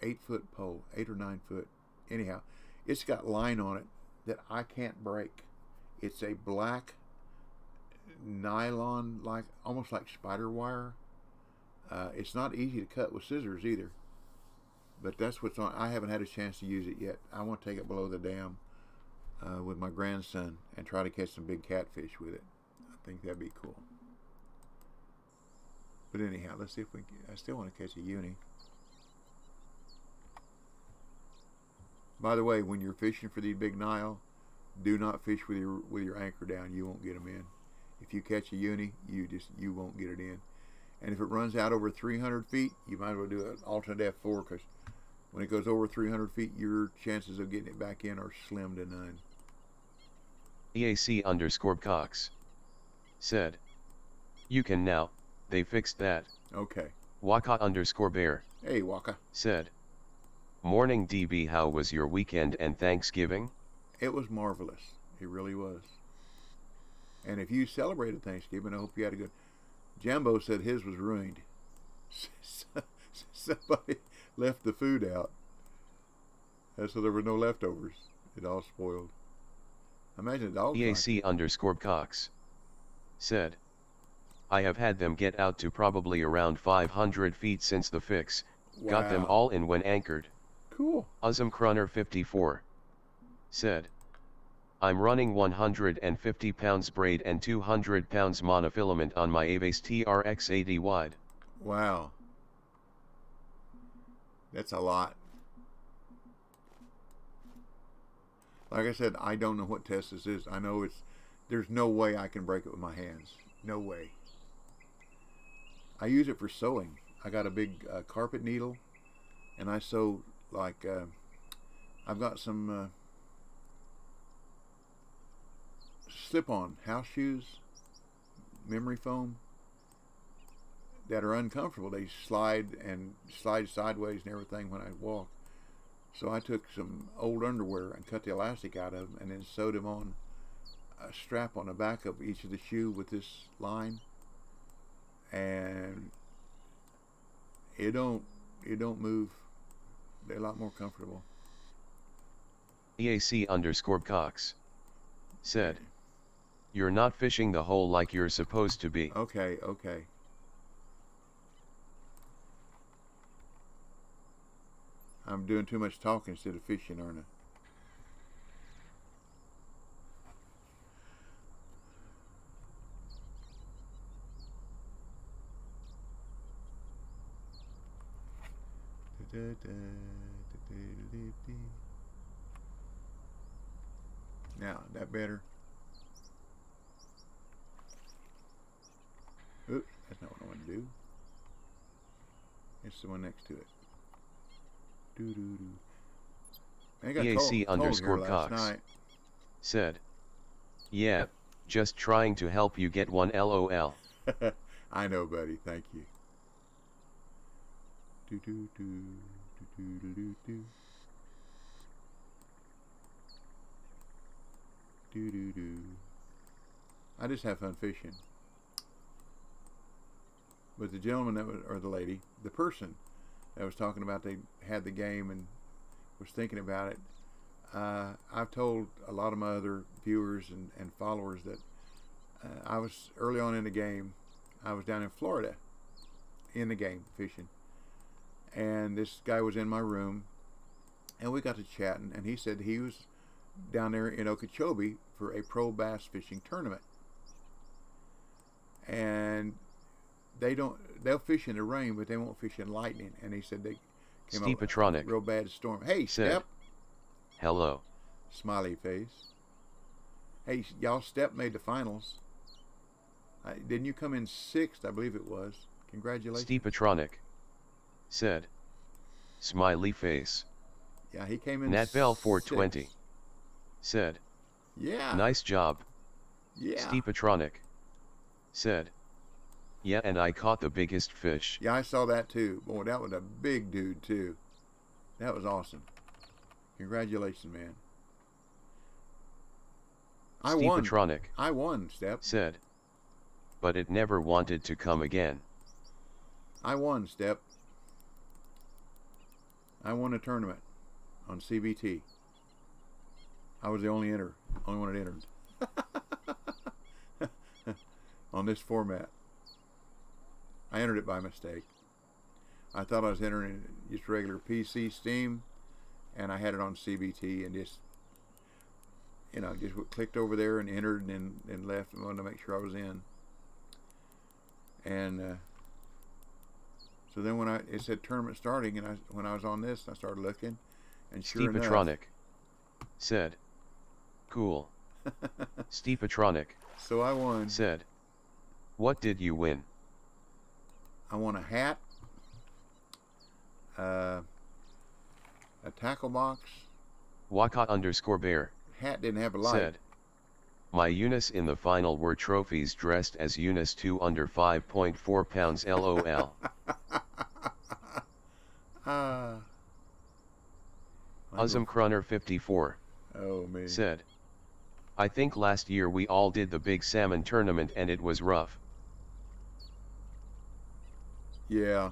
8-foot pole, 8 or 9 foot. Anyhow, it's got line on it that I can't break. It's a black nylon, like almost like spider wire. It's not easy to cut with scissors either. But that's what's on. I haven't had a chance to use it yet. I want to take it below the dam with my grandson and try to catch some big catfish with it. I think that'd be cool. But anyhow, let's see if we. I still want to catch a uni. By the way, when you're fishing for these big Nile, do not fish with your anchor down. You won't get them in. If you catch a uni, you won't get it in. And if it runs out over 300 feet, you might as well do an alternate F4, because when it goes over 300 feet, your chances of getting it back in are slim to none. EAC_Cox said, you can now. They fixed that. Okay. Waka_Bear. Hey, Waka. Said, morning DB, how was your weekend and Thanksgiving? It was marvelous. It really was. And if you celebrated Thanksgiving, I hope you had a good... Jambo said his was ruined. Somebody left the food out. And so there were no leftovers. It all spoiled. Imagine the dog. EAC_Cox said, I have had them get out to probably around 500 feet since the fix. Wow. Got them all in when anchored. Cool. Uzum Crunner 54 said, I'm running 150 pounds braid and 200 pounds monofilament on my Aves TRX 80 wide. Wow. That's a lot. Like I said, I don't know what test this is. I know there's no way I can break it with my hands. No way. I use it for sewing. I got a big carpet needle, and I sew like, I've got some slip-on house shoes, memory foam, that are uncomfortable. They slide sideways and everything when I walk. So I took some old underwear and cut the elastic out of them, and then sewed them on a strap on the back of each of the shoe with this line, and it don't move. They're a lot more comfortable. EAC_Cox said, you're not fishing the hole like you're supposed to be. Okay, okay. I'm doing too much talking instead of fishing, aren't I? Now, that better? Oops, that's not what I want to do. It's the one next to it. EAC_Cox said, yeah, just trying to help you get one LOL. I know, buddy. Thank you. I just have fun fishing. But the gentleman that was, or the lady, the person that was talking about they had the game and was thinking about it, I've told a lot of my other viewers and followers that I was early on in the game, I was down in Florida in the game fishing, and this guy was in my room, and we got to chatting, and he said he was down there in Okeechobee for a pro bass fishing tournament, and they'll fish in the rain, but they won't fish in lightning. And he said they came up with a real bad storm. Hey, Step. Hello. Smiley face. Hey, y'all, Step made the finals. Didn't you come in 6th? I believe it was. Congratulations. Steepatronic said. Smiley face. Yeah, he came in Natbell 6th. 420 said. Yeah. Nice job. Yeah. Steepatronic said. Yeah, and I caught the biggest fish. Yeah, I saw that too. Boy, that was a big dude too. That was awesome. Congratulations, man. I won. Steepatronic I won, Step. said. But it never wanted to come again. I won, Step. I won a tournament on CBT. I was the only one that entered on this format. I entered it by mistake. I thought I was entering just regular PC Steam, and I had it on CBT, and just clicked over there and entered, and left, and wanted to make sure I was in. And so then when it said tournament starting, and when I was on this, I started looking, and sure enough, Steepatronic said. Cool. Steepatronic. So I won. Said. What did you win? I won a hat, a tackle box. Waka_bear. Hat didn't have a light. Said. My Eunice in the final were trophies dressed as Eunice 2 under 5.4 pounds LOL. Crunner 54. Oh, man. Said. I think last year we all did the big salmon tournament and it was rough. Yeah.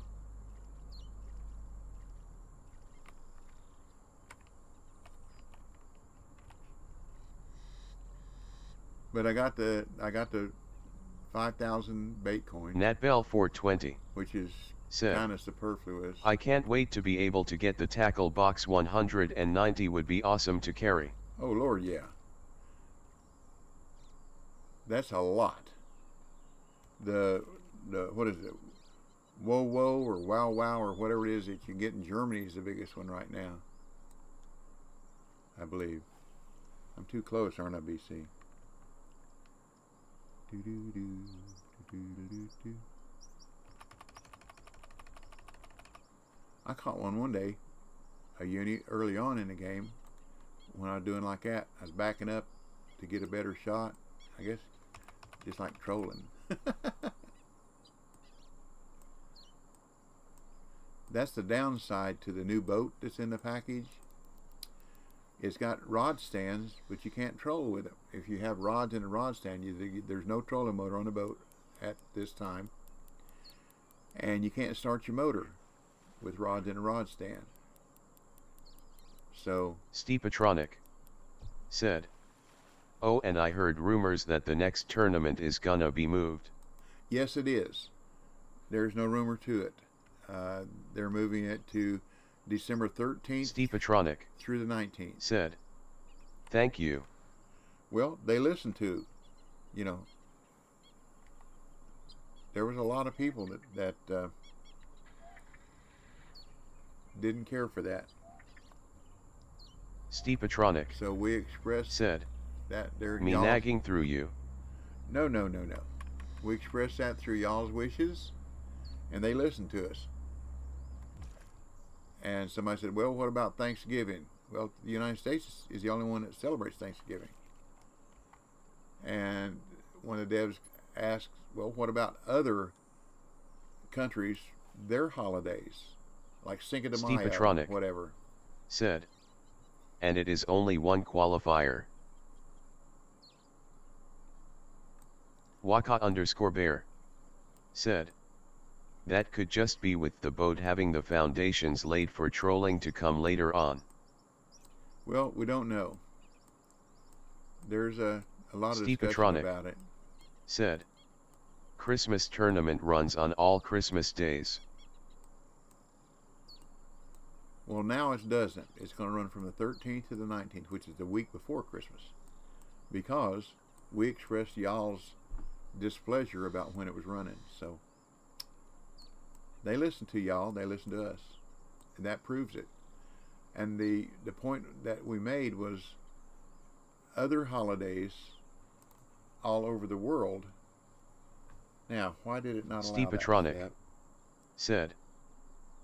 But I got the 5,000 bait coin. Natbell 420. Which is kind of superfluous. I can't wait to be able to get the tackle box. 190 would be awesome to carry. Oh Lord, yeah. That's a lot. The what is it? Whoa Whoa or Wow Wow or whatever it is that you get in Germany is the biggest one right now, I believe. I'm too close, aren't I, BC? I caught one day, a uni early on in the game. When I was doing like that, I was backing up to get a better shot. I guess just like trolling. That's the downside to the new boat that's in the package. It's got rod stands, but you can't troll with it. If you have rods in a rod stand, there's no trolling motor on the boat at this time. And you can't start your motor with rods in a rod stand. So Steepatronic said. Oh, and I heard rumors that the next tournament is gonna be moved. Yes, it is. There's no rumor to it. They're moving it to December 13th Steepatronic through the 19th. Said. Thank you. Well, they listened to, there was a lot of people that didn't care for that. Steepatronic. So we expressed said. That there. Me nagging through you. No. We expressed that through y'all's wishes, and they listened to us. And somebody said, well, what about Thanksgiving? Well, the United States is the only one that celebrates Thanksgiving. And one of the devs asked, well, what about other countries, their holidays, like Cinco de Mayo, Steepatronic whatever? Said. And it is only one qualifier. Waka_bear said. That could just be with the boat having the foundations laid for trolling to come later on. Well, we don't know. There's a lot of discussion about it. Said. Christmas tournament runs on all Christmas days. Well, now it doesn't. It's going to run from the 13th to the 19th, which is the week before Christmas, because we expressed y'all's displeasure about when it was running. So they listen to y'all, they listen to us, and that proves it. And the point that we made was other holidays all over the world. Now, why did it not allow that? Steepatronic said,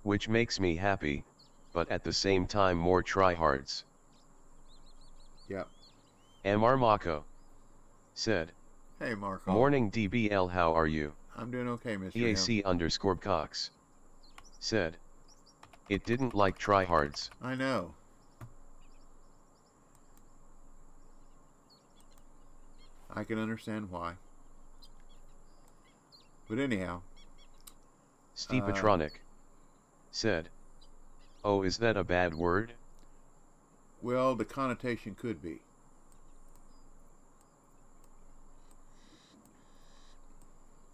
which makes me happy, but at the same time more tryhards. Yep. Mr. Mako said, hey Marco. Morning DBL, how are you? I'm doing okay, Mr. EAC_Cox said, it didn't like tryhards. I know. I can understand why. But anyhow. Steepatronic said, oh, is that a bad word? Well, the connotation could be.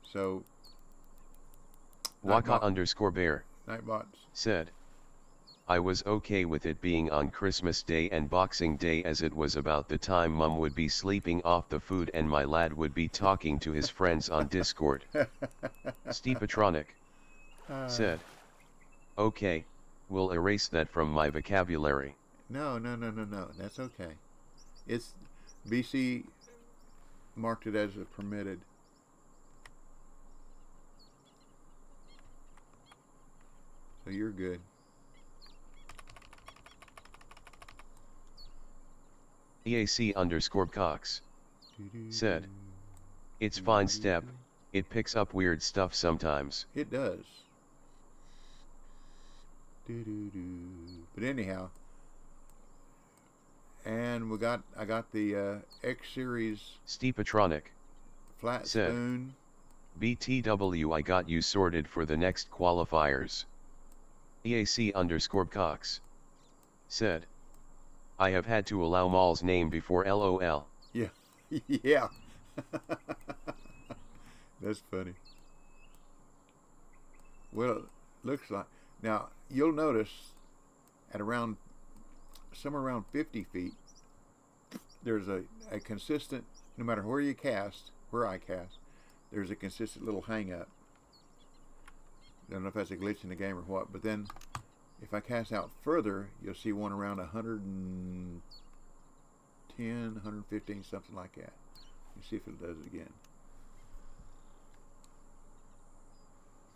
So Waka_Bear Nightbots said, I was okay with it being on Christmas Day and Boxing Day, as it was about the time Mum would be sleeping off the food and my lad would be talking to his friends on Discord. Steepatronic said, okay, we'll erase that from my vocabulary. No, that's okay. It's BC marked it as a permitted. So you're good. EAC_Cox said, it's fine step, it picks up weird stuff sometimes. It does. But anyhow, and I got the X series Steepatronic flat said, spoon. BTW, I got you sorted for the next qualifiers. EAC_Cox said, I have had to allow Maul's name before LOL. Yeah, yeah. That's funny. Well, looks like, now you'll notice at somewhere around 50 feet, there's a consistent, no matter where you cast, where I cast, there's a consistent little hang up. I don't know if that's a glitch in the game or what, but then if I cast out further, you'll see one around 110, 115, something like that. You see if it does it again.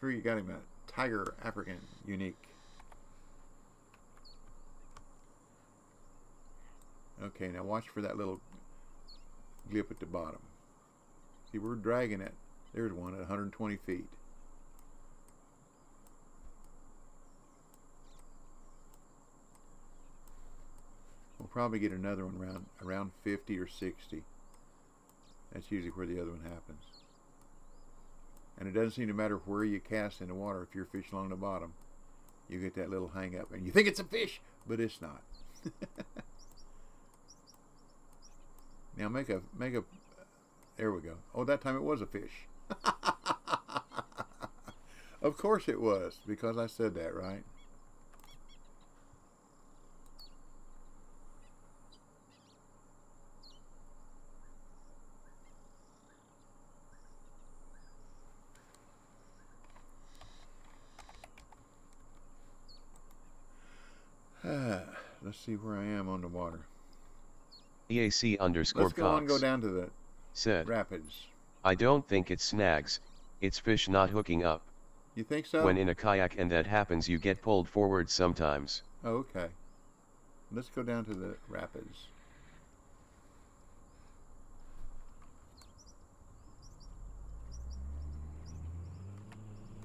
Here you got him a Tiger African unique. Okay, now watch for that little glip at the bottom. See, we're dragging it. There's one at 120 feet. We'll probably get another one around 50 or 60. That's usually where the other one happens. And it doesn't seem to matter where you cast in the water. If you're fishing along the bottom, you get that little hang up, and you think it's a fish, but it's not. Now make a. There we go. Oh, that time it was a fish. Of course it was, because I said that, right? Let's see where I am on the water. EAC_Cox Let's go on and go down to the said, rapids. I don't think it's snags, it's fish not hooking up. You think so? When in a kayak and that happens, you get pulled forward sometimes. Oh, okay. Let's go down to the rapids.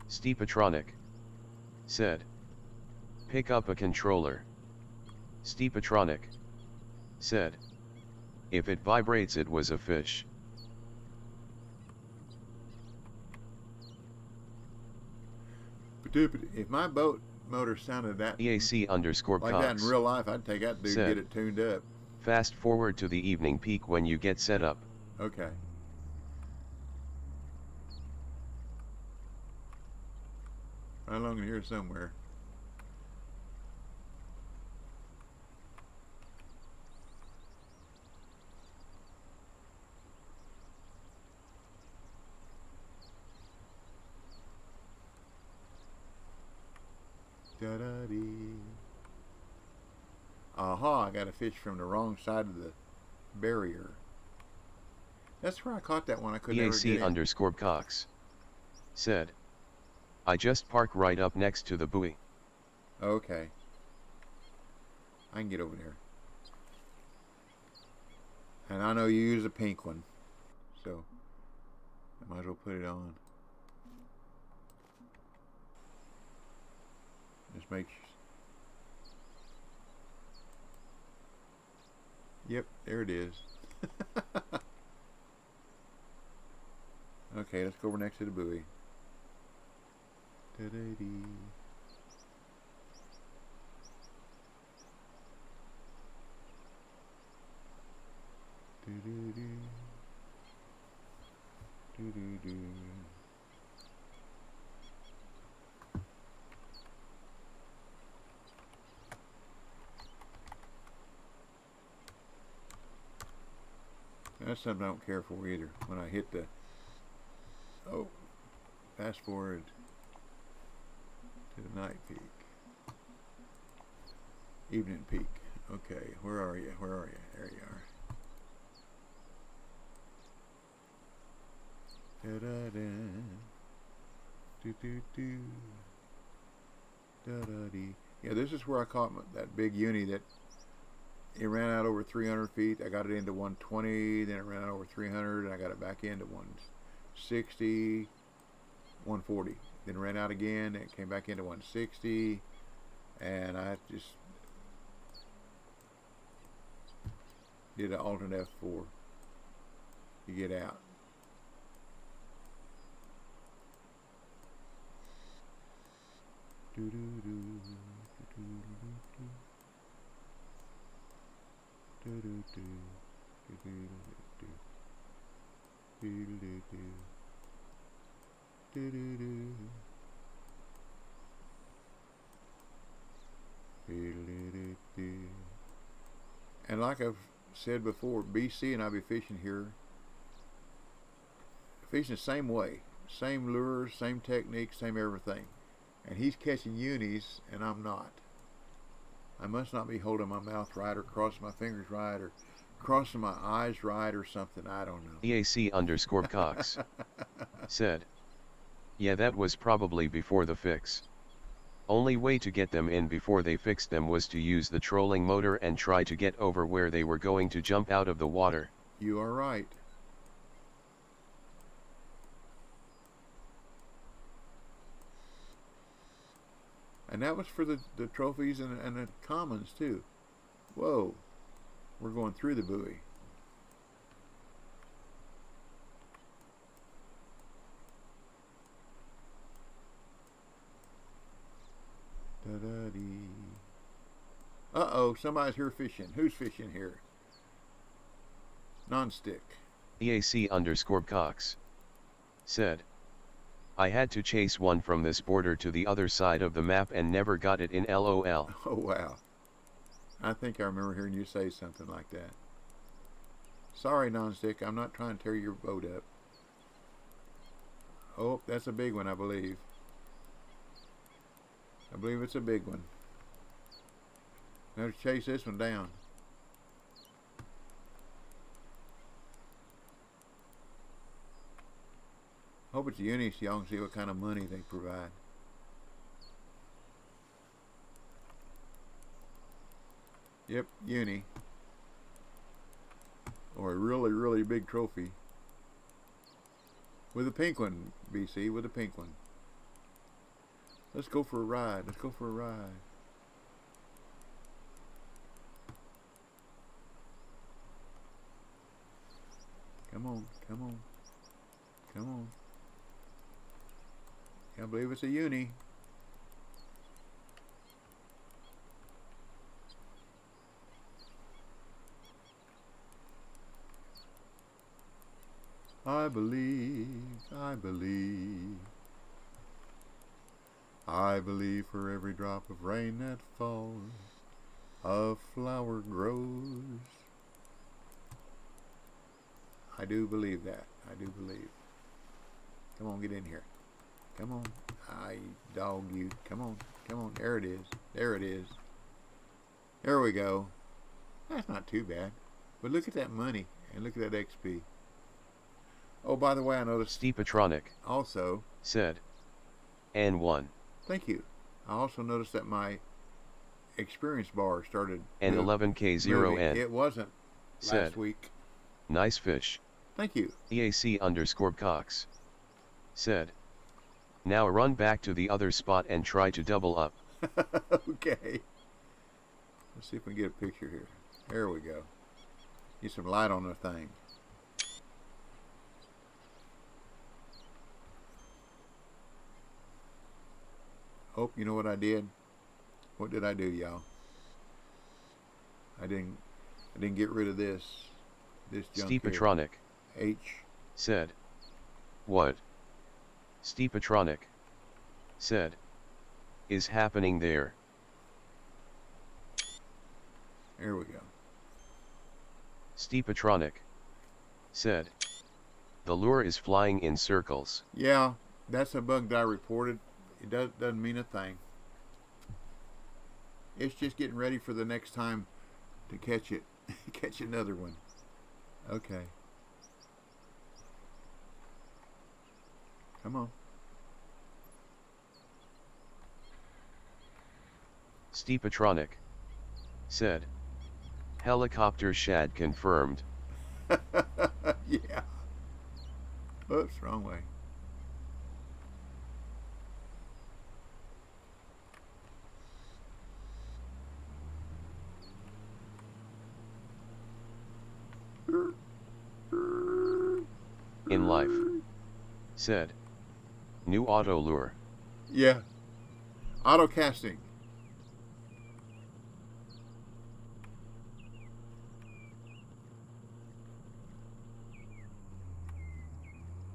Steepatronic said, pick up a controller. Steepatronic said, if it vibrates it was a fish. If my boat motor sounded that EAC_Cox like that in real life, I'd take that dude and get it tuned up. Fast forward to the evening peak when you get set up. Okay. Right along in here somewhere. Da-da-dee. Aha, I got a fish from the wrong side of the barrier. That's where I caught that one. I could never get in. EAC_Cox said, I just park right up next to the buoy. Okay. I can get over there. And I know you use a pink one, so I might as well put it on. Just make sure. Yep, there it is. Okay, let's go over next to the buoy. Da-da-dee. Do-do-do. Do-do-do. That's something I don't care for either. When I hit the, oh, fast forward to the night peak, evening peak. Okay, where are you? Where are you? There you are. Da da da, do do do, da da dee. Yeah, this is where I caught that big uni that. It ran out over 300 feet. I got it into 120, then it ran out over 300, and I got it back into 160, 140. Then ran out again, and it came back into 160, and I just did an alternate F4 to get out. And like I've said before, BC and I be fishing here, fishing the same way, same lures, same technique, same everything, and he's catching unis and I'm not. I must not be holding my mouth right, or crossing my fingers right, or crossing my eyes right, or something. I don't know. EAC_Cox said, yeah, that was probably before the fix. Only way to get them in before they fixed them was to use the trolling motor and try to get over where they were going to jump out of the water. You are right. And that was for the trophies and the commons too. Whoa, we're going through the buoy. Da-da-dee. Uh-oh, somebody's here fishing. Who's fishing here? Non-stick. EAC_Cox said, I had to chase one from this border to the other side of the map and never got it in LOL. Oh, wow. I think I remember hearing you say something like that. Sorry, non-stick. I'm not trying to tear your boat up. Oh, that's a big one, I believe. I believe it's a big one. Let's chase this one down. Hope it's a uni so y'all can see what kind of money they provide. Yep, uni. Or a really, really big trophy. With a pink one, BC, with a pink one. Let's go for a ride. Let's go for a ride. Come on, come on, come on. Can't believe it's a uni. I believe, I believe. I believe for every drop of rain that falls, a flower grows. I do believe that. I do believe. Come on, get in here. Come on. I dog you. Come on. Come on. There it is. There it is. There we go. That's not too bad. But look at that money and look at that XP. Oh, by the way, I noticed Steepatronic also said N1. Thank you. I also noticed that my experience bar started N11K0N It wasn't said, last week. Nice fish. Thank you. EAC_Cox said, now run back to the other spot and try to double up. Okay. Let's see if we can get a picture here. There we go. Get some light on the thing. Oh, you know what I did? What did I do, y'all? I didn't get rid of this junk here. Steepatronic H said, what? Steepatronic said, is happening there? There we go. Steepatronic said, the lure is flying in circles. Yeah, that's a bug that I reported. It doesn't mean a thing. It's just getting ready for the next time to catch it. Catch another one. Okay. Come on. Steepatronic said, helicopter shad confirmed. Yeah. Oops, wrong way. In life said, new auto lure. Yeah. Auto casting.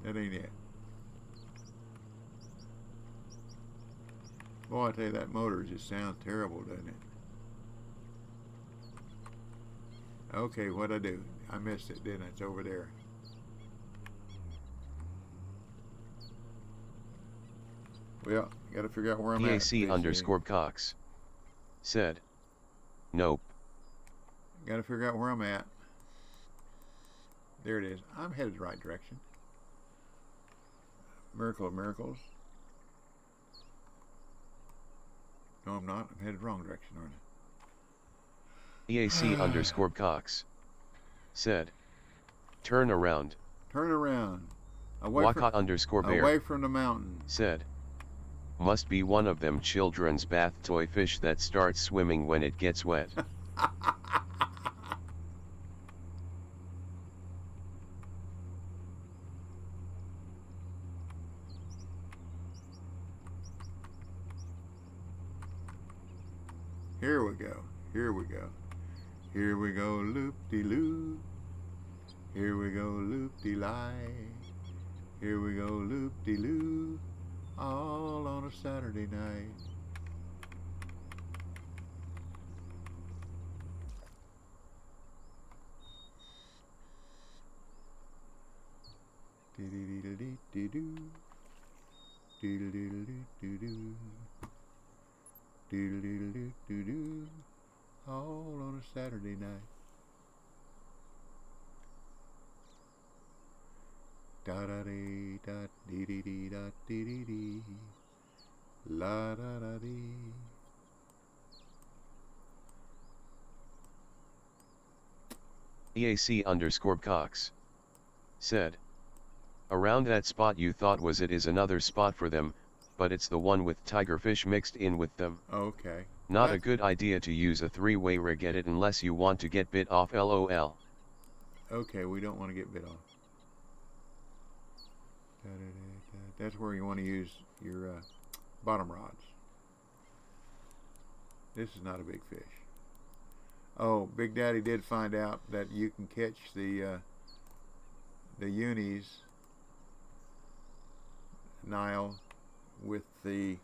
That ain't it. Boy, I tell you, that motor just sounds terrible, doesn't it? Okay, what'd I do? I missed it, didn't I? It's over there. Well, gotta figure out where I'm at. EAC_Cox said, nope. Gotta figure out where I'm at. There it is. I'm headed the right direction. Miracle of miracles. No, I'm not. I'm headed the wrong direction, aren't I? EAC_Cox said, turn around. Turn around. Away Waka_Bear away from the mountain. said, must be one of them children's bath toy fish that starts swimming when it gets wet. Here we go. Here we go. Here we go, loop-de-loop. Here we go, loop-de-lie. Here we go, loop-de-loop. All on a Saturday night. Dee-dee-dee-dee-dee-doo. Dee-dee-dee-dee-dee-doo. Dee-dee-dee-dee-dee-doo. All on a Saturday night. Da da dee da dee dee dee da dee dee dee. La da da dee. EAC_Cox said, around that spot you thought was it is another spot for them, but it's the one with tigerfish mixed in with them. Okay. Not a good idea to use a three-way rig at it unless you want to get bit off, LOL. Okay, we don't want to get bit off. Da, da, da, da. That's where you want to use your bottom rods. This is not a big fish. Oh, Big Daddy did find out that you can catch the unis Nile with the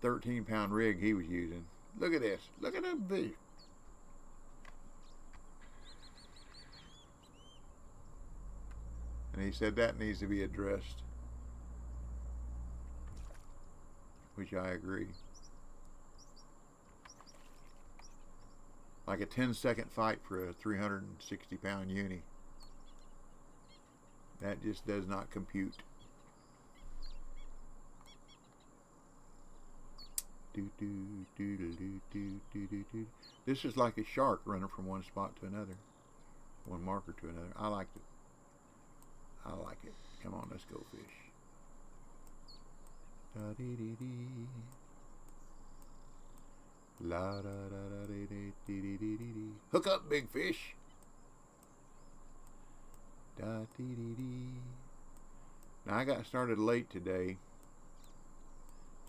13-pound rig he was using. Look at this. Look at that fish. And he said that needs to be addressed, which I agree. Like a 10-second fight for a 360-pound uni. That just does not compute. This is like a shark running from one spot to another, one marker to another. I like it. I like it. Come on, let's go fish. Da dee dee dee. La da da da dee dee dee dee dee dee. Hook up, big fish. Da dee dee dee. Now I got started late today,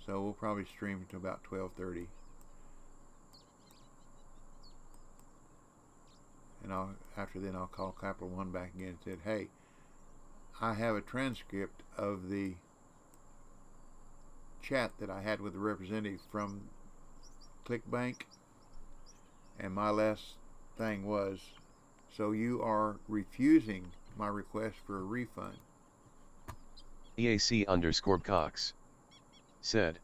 so we'll probably stream until about 12:30. And after then I'll call Capital One back again and said, hey, I have a transcript of the chat that I had with the representative from ClickBank, and my last thing was, so you are refusing my request for a refund. EAC_Cox said,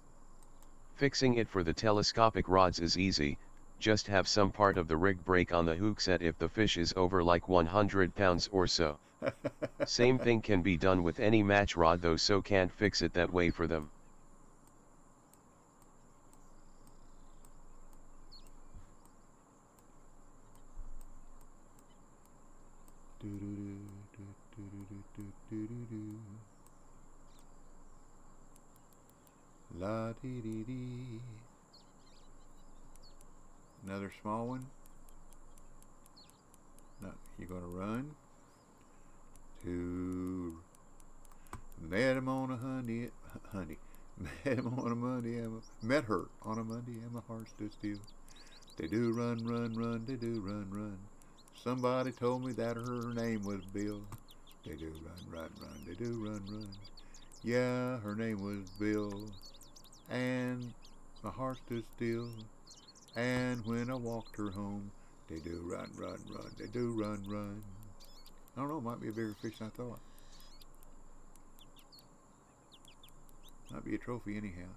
fixing it for the telescopic rods is easy, just have some part of the rig break on the hook set if the fish is over like 100 pounds or so. Same thing can be done with any match rod though, so can't fix it that way for them. La dee dee dee. Another small one. No, you're gonna run. To met him on a honey. Met him on a Monday. Met her on a Monday, and my heart stood still. They do run, run, run. They do run, run. Somebody told me that her name was Bill. They do run, run, run. They do run, run. Yeah, her name was Bill. And my heart stood still. And when I walked her home, they do run, run, run. They do run, run. I don't know, might be a bigger fish than I thought. Might be a trophy anyhow.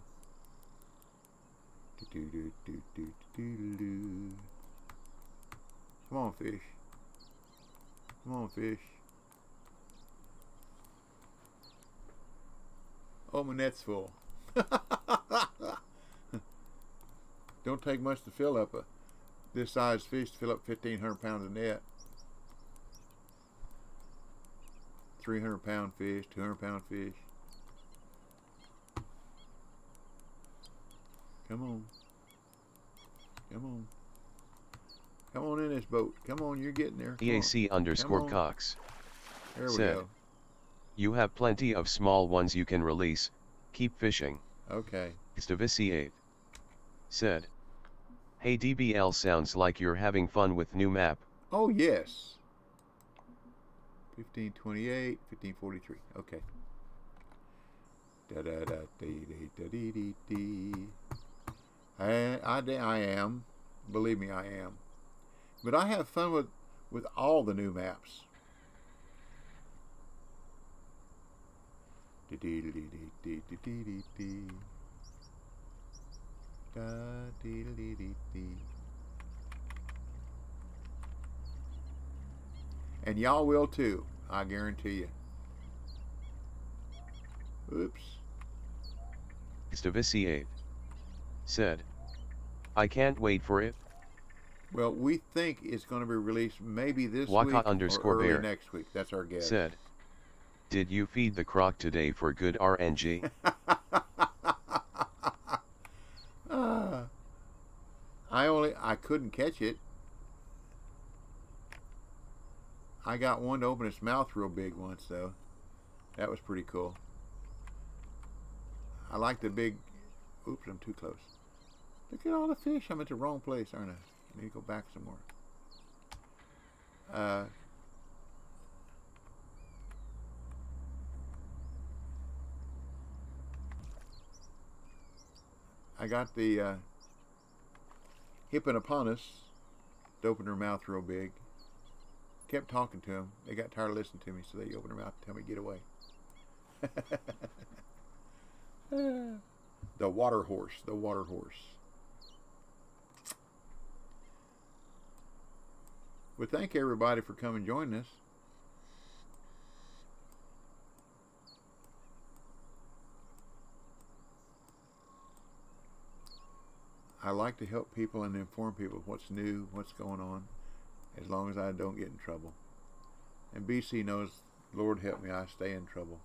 Come on, fish. Come on, fish. Oh, my net's full. Don't take much to fill up this size fish to fill up 1,500 pounds of net. 300-pound fish, 200-pound fish. Come on. Come on. Come on in this boat. Come on, you're getting there. EAC_Cox There we said, go. you have plenty of small ones you can release, keep fishing. Okay. Staviciate said, hey DBL, sounds like you're having fun with new map. Oh, yes. 1528, 1543. Okay. Da da da dee dee da dee dee dee. I am. Believe me, I am. But I have fun with all the new maps. Dee dee dee dee dee dee dee dee dee. Da dee dee dee dee. And y'all will too, I guarantee you. Oops. Staviciate said, I can't wait for it. Well, we think it's going to be released maybe this Waka week or early bear next week. That's our guess. Said, did you feed the croc today for good RNG? I couldn't catch it. I got one to open its mouth real big once though. That was pretty cool. I like the big. Oops, I'm too close. Look at all the fish. I'm at the wrong place, aren't I? I need to go back some more. I got the hippopotamus to open her mouth real big. Kept talking to them. They got tired of listening to me, so they opened their mouth and tell me to get away. The water horse. The water horse. Well, thank everybody for coming and joining us. I like to help people and inform people of what's new, what's going on, as long as I don't get in trouble. And BC knows, Lord help me, I stay in trouble.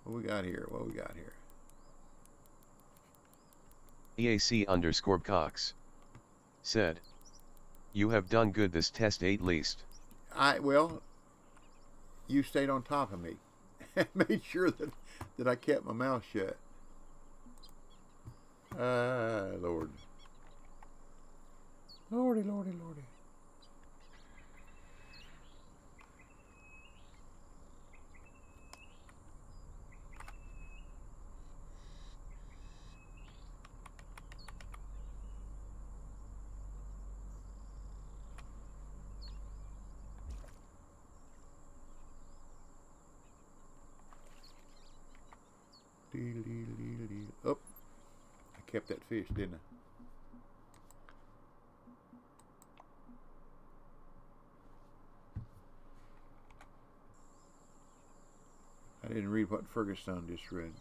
What we got here? What we got here? EAC_Cox said, "You have done good this test at least." Well, you stayed on top of me and made sure that I kept my mouth shut. Lord. Lordy, lordy, lordy. Oh, I kept that fish, didn't I? I didn't read what Ferguson just wrote.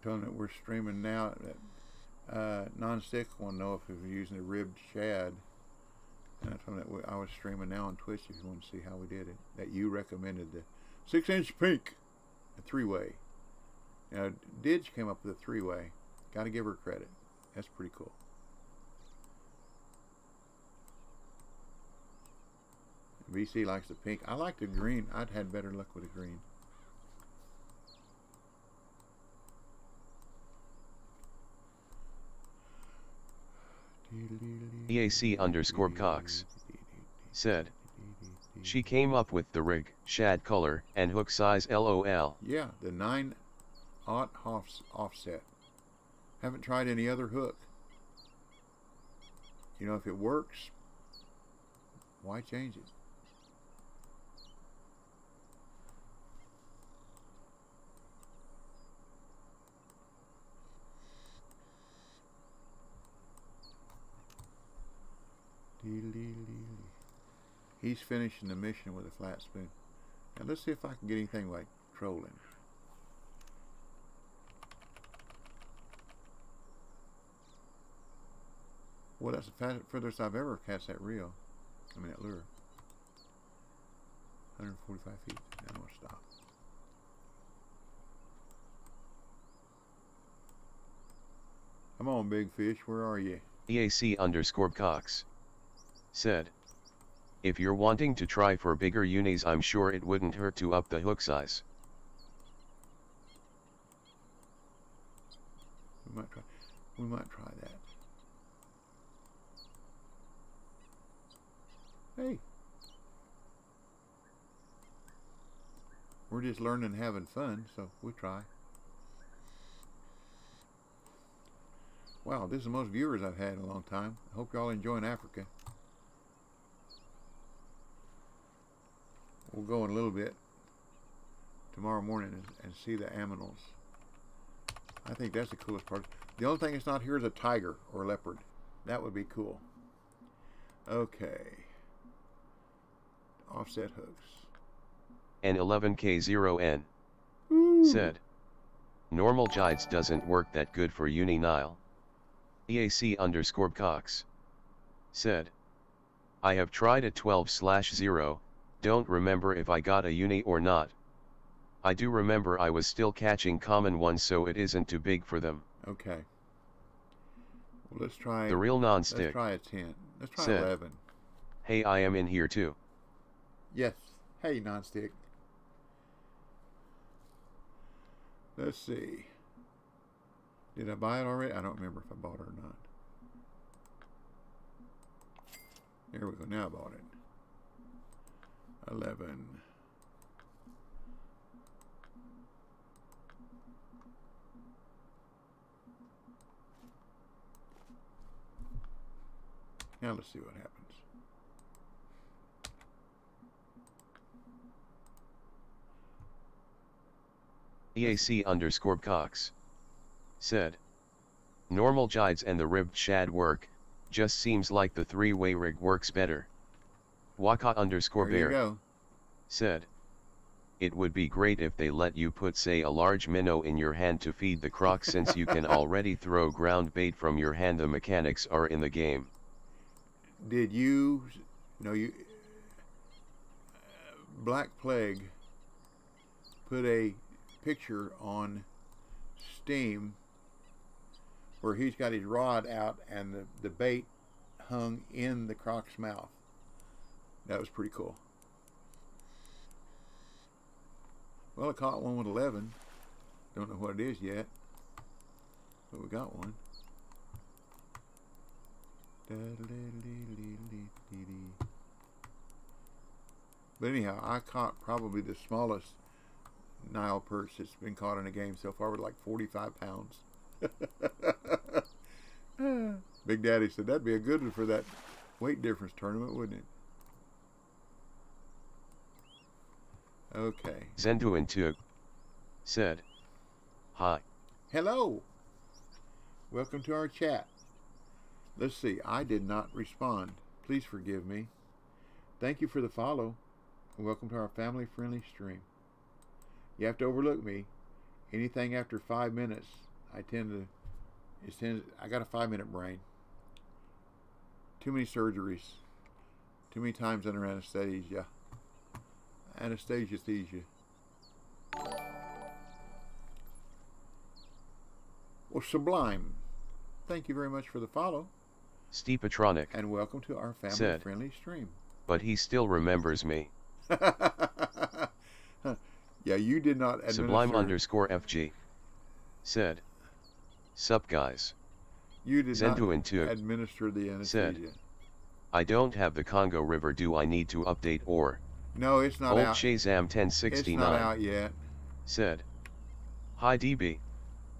Telling that we're streaming now. Non-stick want to know if we're using a ribbed shad, and I told them that I was streaming now on Twitch if you want to see how we did it. That you recommended the 6-inch pink, a 3-way. Now Didge came up with a 3-way. Got to give her credit. That's pretty cool. VC likes the pink. I like the green. I'd had better luck with the green. EAC_Cox said, "She came up with the rig, shad color, and hook size LOL." Yeah, the 9/0 offset. Haven't tried any other hook. You know, if it works, why change it? He's finishing the mission with a flat spoon. Now let's see if I can get anything like trolling. Well, that's the furthest I've ever cast that reel. I mean that lure. 145 feet. Now we'll stop. Come on, big fish. Where are you? EAC_Cox said, "If you're wanting to try for bigger unis, I'm sure it wouldn't hurt to up the hook size." We might try that. Hey. We're just learning and having fun, so we'll try. Wow, this is the most viewers I've had in a long time. I hope y'all enjoying Africa. We'll go in a little bit tomorrow morning and see the aminals. I think that's the coolest part. The only thing that's not here is a tiger or a leopard. That would be cool. Okay. Offset hooks. N11K0N said, "Normal jides doesn't work that good for uni Nile." EAC_Cox said, I have tried a 12/0, don't remember if I got a uni or not. I do remember I was still catching common ones, so it isn't too big for them. Okay. Well, let's try the real non-stick. Let's try a 10. Let's try said, 11. Hey, I am in here too. Yes. Hey, non-stick. Let's see. Did I buy it already? I don't remember if I bought it or not. There we go. Now I bought it. 11. Now let's see what happens. EAC_Cox said, normal jides and the ribbed shad work, just seems like the three-way rig works better. Waka_Bear said, it would be great if they let you put, say, a large minnow in your hand to feed the croc, since you can already throw ground bait from your hand. The mechanics are in the game. Did you Black Plague put a picture on Steam where he's got his rod out and the bait hung in the croc's mouth? That was pretty cool. Well, I caught one with 11. Don't know what it is yet, but we got one. But anyhow, I caught probably the smallest Nile perch that's been caught in a game so far, with like 45 pounds. Big Daddy said that'd be a good one for that weight difference tournament, wouldn't it? Okay. Zenduintu said, hi. Hello. Welcome to our chat. Let's see. I did not respond. Please forgive me. Thank you for the follow. And welcome to our family-friendly stream. You have to overlook me. Anything after 5 minutes, I got a 5-minute brain. Too many surgeries. Too many times under anesthesia. Anesthesia. Well, sublime. Thank you very much for the follow. Steepatronic. And welcome to our family-friendly stream. But he still remembers me. Yeah, you did not administer. Sublime_FG said, sup guys. You did not administer the anesthesia. Said, I don't have the Congo River. Do I need to update or? No, it's not Old out. Shazam 1069 It's not out yet. Said, hi DB.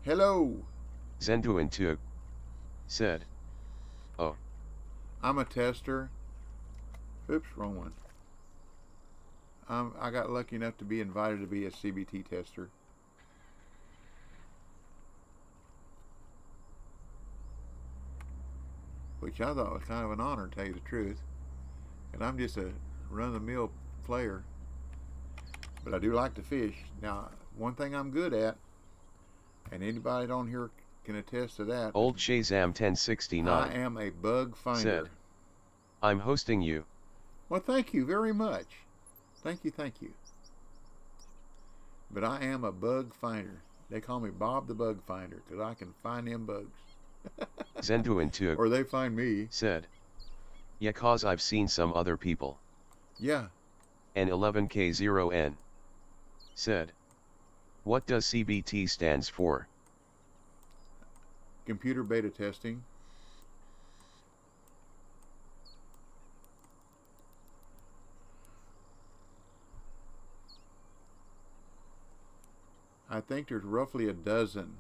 Hello. Zenduintu said, oh. I'm a tester. Oops, wrong one. I got lucky enough to be invited to be a CBT tester. Which I thought was kind of an honor, to tell you the truth. And I'm just a run-of-the-mill player. But I do like to fish. Now, one thing I'm good at, and anybody on here can attest to that. Old Shazam 1069. I am a bug finder. Said, I'm hosting you. Well, thank you very much. Thank you. But I am a bug finder. They call me Bob the Bug Finder because I can find them bugs. Zenduintu or they find me. Said, yeah, cause I've seen some other people. Yeah. N11K0N said, what does CBT stands for? Computer beta testing. I think there's roughly a dozen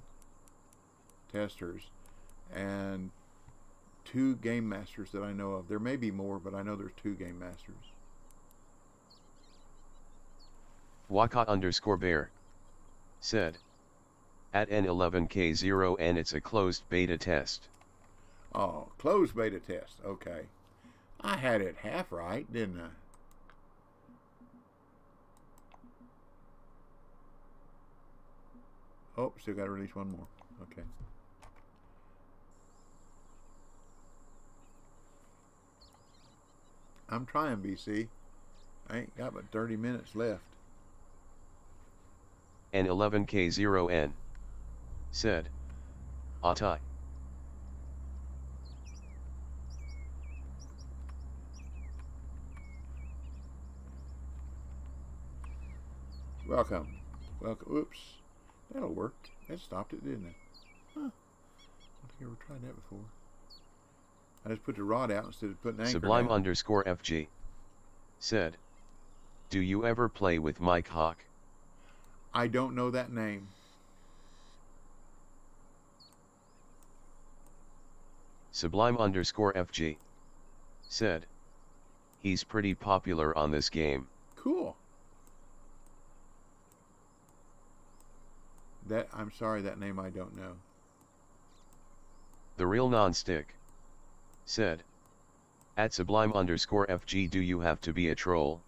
testers and 2 game masters that I know of. There may be more, but I know there's 2 game masters. Waka_Bear said, at N11K0N it's a closed beta test. Oh, closed beta test. Okay. I had it half right, didn't I? Oh, still got to release one more. Okay. I'm trying, BC. I ain't got but 30 minutes left. N11K0N said, Atai. Welcome. Welcome. Oops. That'll work. That stopped it, didn't it? Huh. I don't think I ever tried that before. I just put the rod out instead of putting anchor Sublime down. _FG said, do you ever play with Mike Hawk? I don't know that name. Sublime _FG said, he's pretty popular on this game. Cool. That, I'm sorry, that name I don't know. The Real Nonstick said, at Sublime _FG, do you have to be a troll?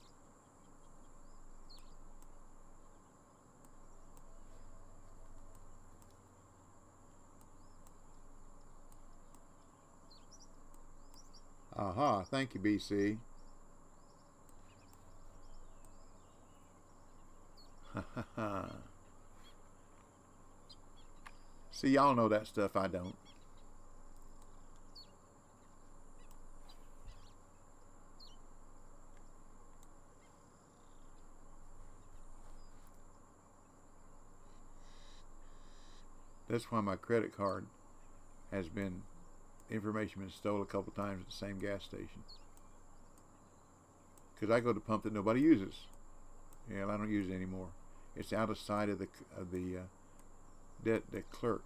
Aha, thank you, BC. See, y'all know that stuff, I don't. That's why my credit card has been, information been stolen a couple times at the same gas station. Because I go to pump that nobody uses. Yeah, I don't use it anymore. It's out of sight of the clerk.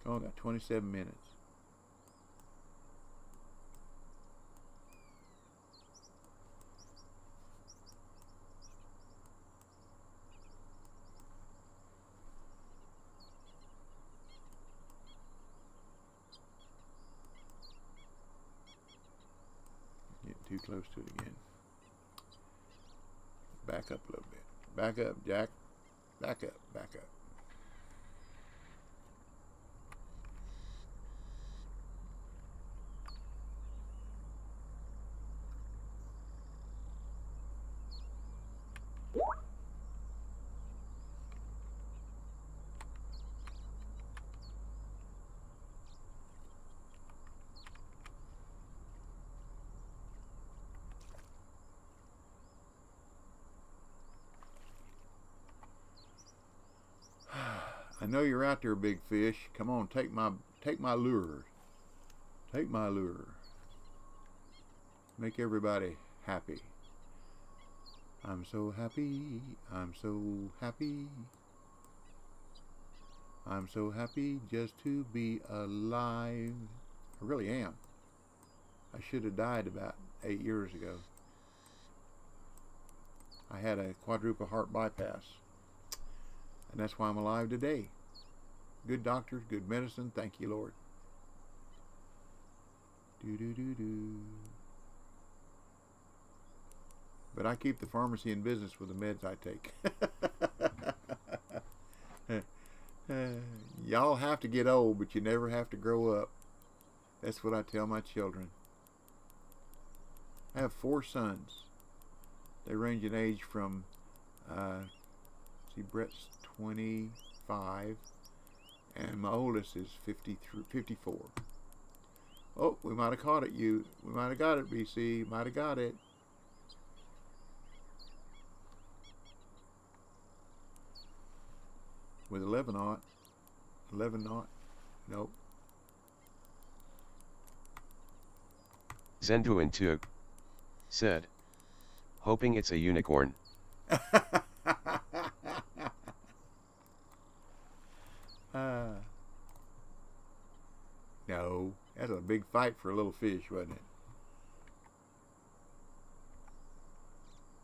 Oh, I got 27 minutes. Getting too close to it again. Back up a little bit. Back up, Jack. Back up, back up. I know you're out there, big fish. Come on, take my lure. Take my lure. Make everybody happy. I'm so happy. I'm so happy. I'm so happy just to be alive. I really am. I should have died about 8 years ago. I had a quadruple heart bypass. And that's why I'm alive today. Good doctors, good medicine. Thank you, Lord. Do. But I keep the pharmacy in business with the meds I take. Y'all have to get old, but you never have to grow up. That's what I tell my children. I have 4 sons. They range in age from, see, Brett's 25, and my oldest is 54. Oh, we might have caught it, we might have got it, BC. Might have got it. With 11 knot. Nope. Zenduin2 said, hoping it's a unicorn. No, that's a big fight for a little fish, wasn't it?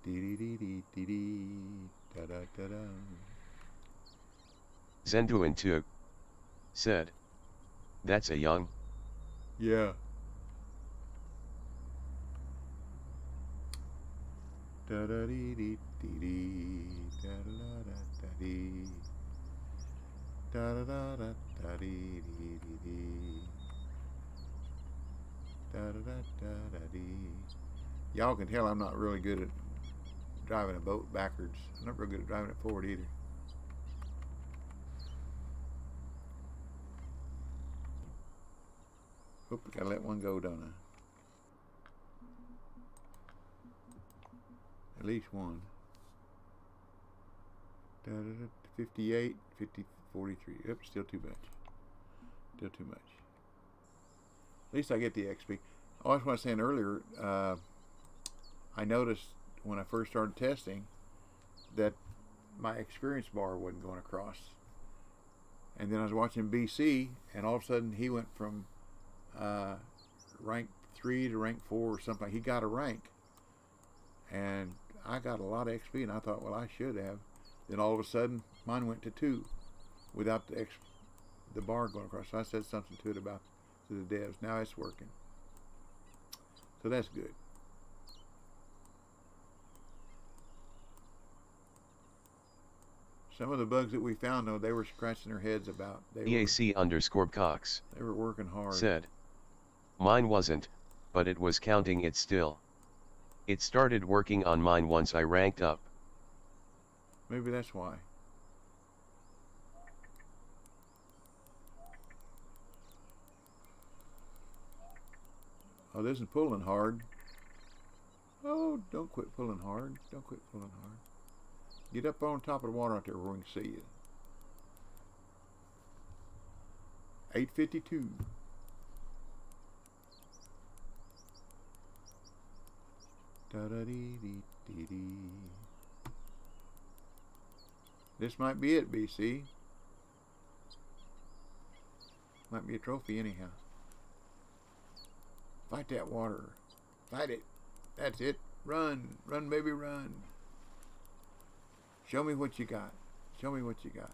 Dee dee dee dee dee da da da da. Zenduin2 said, that's a young. Yeah. Da da dee dee dee dee. Da da da da dee. Da da da da da dee dee dee dee. Da da da da da dee. Y'all can tell I'm not really good at driving a boat backwards. I'm not real good at driving it forward either. Oop, gotta let one go, don't I? At least one. Da, da, da, 58, 50, 43. Yep, still too much. Still too much. At least I get the XP. Oh, that's what I was saying earlier. I noticed when I first started testing that my experience bar wasn't going across. And then I was watching BC, and all of a sudden he went from rank 3 to rank 4 or something. He got a rank. And I got a lot of XP, and I thought, well, I should have. Then all of a sudden, mine went to 2 without the bar going across. So I said something to it about to the devs. Now it's working. So that's good. Some of the bugs that we found, though, they were scratching their heads about. EAC_Cox. They were working hard. Said. Mine wasn't, but it was counting it still. It started working on mine once I ranked up. Maybe that's why. Oh, this is pulling hard. Oh, don't quit pulling hard. Don't quit pulling hard. Get up on top of the water out there where we can see you. 852. Da-da-dee-dee-dee-dee. This might be it, BC. Might be a trophy anyhow. Fight that water. Fight it. That's it. Run. Run, baby, run. Show me what you got. Show me what you got.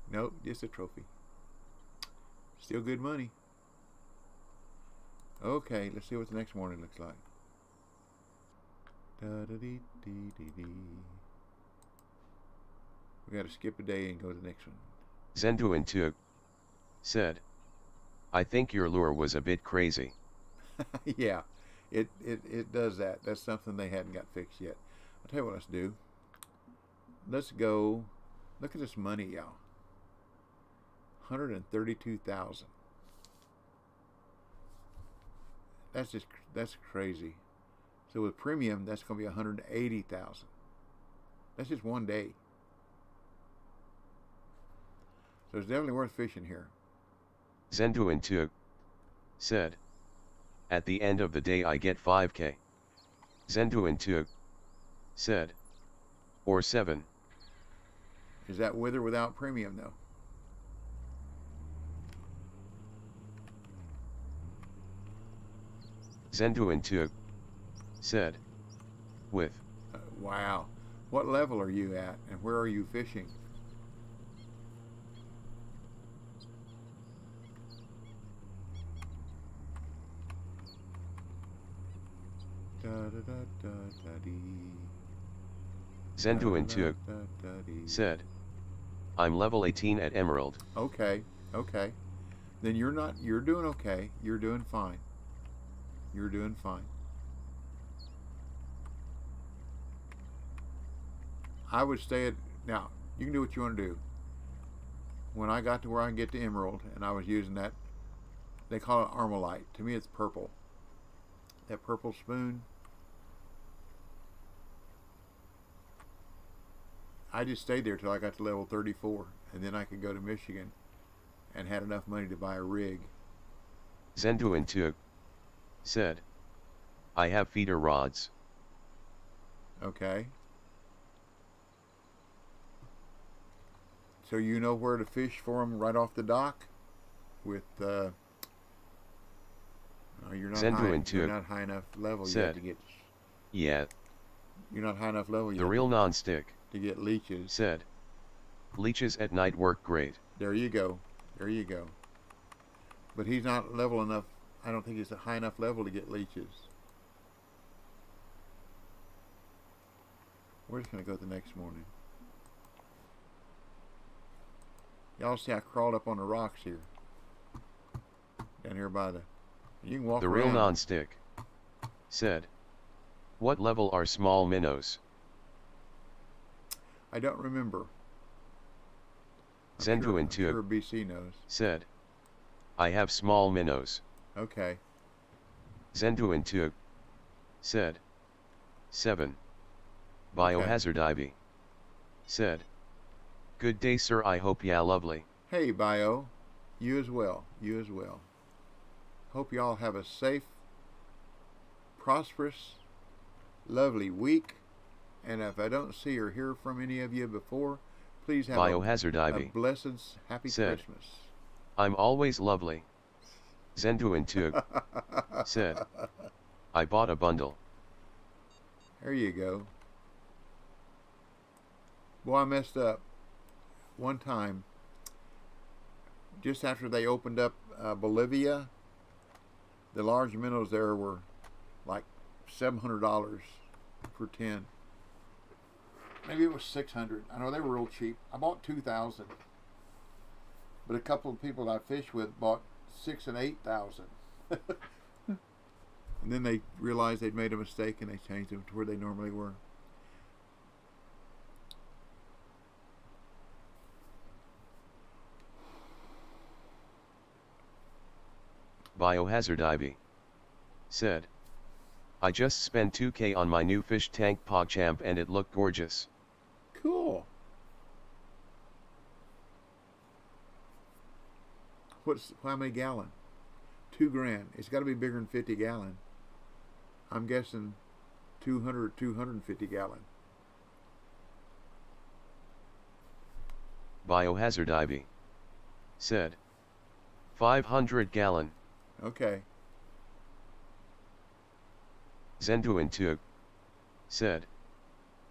Nope, just a trophy. Still good money. Okay, let's see what the next morning looks like. Da-da-dee-dee-dee-dee. We gotta skip a day and go to the next one. Zenduintu said, I think your lure was a bit crazy. Yeah, it does that. That's something they hadn't got fixed yet. I'll tell you what let's do. Let's go, look at this money, y'all. 132,000. That's crazy. So with premium, that's going to be 180,000. That's just one day. So it's definitely worth fishing here. Zenduintu said, at the end of the day I get 5k. Zenduintu said, or 7. Is that with or without premium though? Zenduintu said, with. Wow. What level are you at and where are you fishing? Zenduintu said, I'm level 18 at Emerald. Okay, okay. Then you're doing okay. You're doing fine. You're doing fine. I would stay at, now, you can do what you want to do. When I got to where I can get to Emerald, and I was using that, they call it Armalite. To me, it's purple. That purple spoon. I just stayed there till I got to level 34, and then I could go to Michigan and had enough money to buy a rig. Zenduintu said, I have feeder rods. Okay. So you know where to fish for them right off the dock? With, no, you're not high enough level yet to get... Yeah. You're not high enough level yet. The real non-stick. To get leeches. Said, leeches at night work great. There you go. There you go. But he's not level enough. I don't think he's a high enough level to get leeches. We're just going to go the next morning. Y'all see I crawled up on the rocks here. Down here by the... You can walk The around. real non-stick said, "What level are small minnows?" I don't remember. Zendu I'm sure Intuig BC knows. said, "I have small minnows." Okay. Zendu Intuig said, 7. Biohazard Ivy said, "Good day sir, I hope ya lovely." Hey, Bio. You as well. You as well. Hope y'all have a safe, prosperous, lovely week. And if I don't see or hear from any of you before, please have Biohazard a Ivy blessed, happy said, Christmas. "I'm always lovely." Zendu Intuig said, "I bought a bundle." There you go. Boy, I messed up. One time, just after they opened up Bolivia, the large minnows there were like $700 for 10. Maybe it was 600. I know they were real cheap. I bought 2,000. But a couple of people I fished with bought 6,000 and 8,000. And then they realized they'd made a mistake and they changed them to where they normally were. Biohazard Ivy said, "I just spent 2K on my new fish tank PogChamp and it looked gorgeous." Cool. How many gallon? 2 grand. It's got to be bigger than 50 gallon. I'm guessing 200, 250 gallon. Biohazard Ivy said, 500 gallon. Okay. Zendu Intuig said,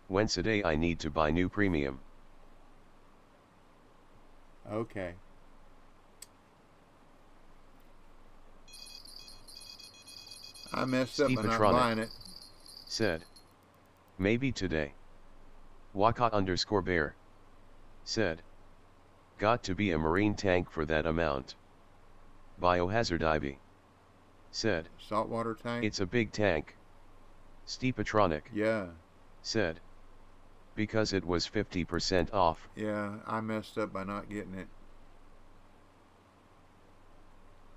"Once a day I need to buy new premium." Okay. I messed up by not buying it. Said, "Maybe today." Waka_bear said, "Got to be a marine tank for that amount." Biohazard Ivy said, Saltwater tank? "It's a big tank." Steepatronic Yeah. said, "Because it was 50% off." Yeah, I messed up by not getting it.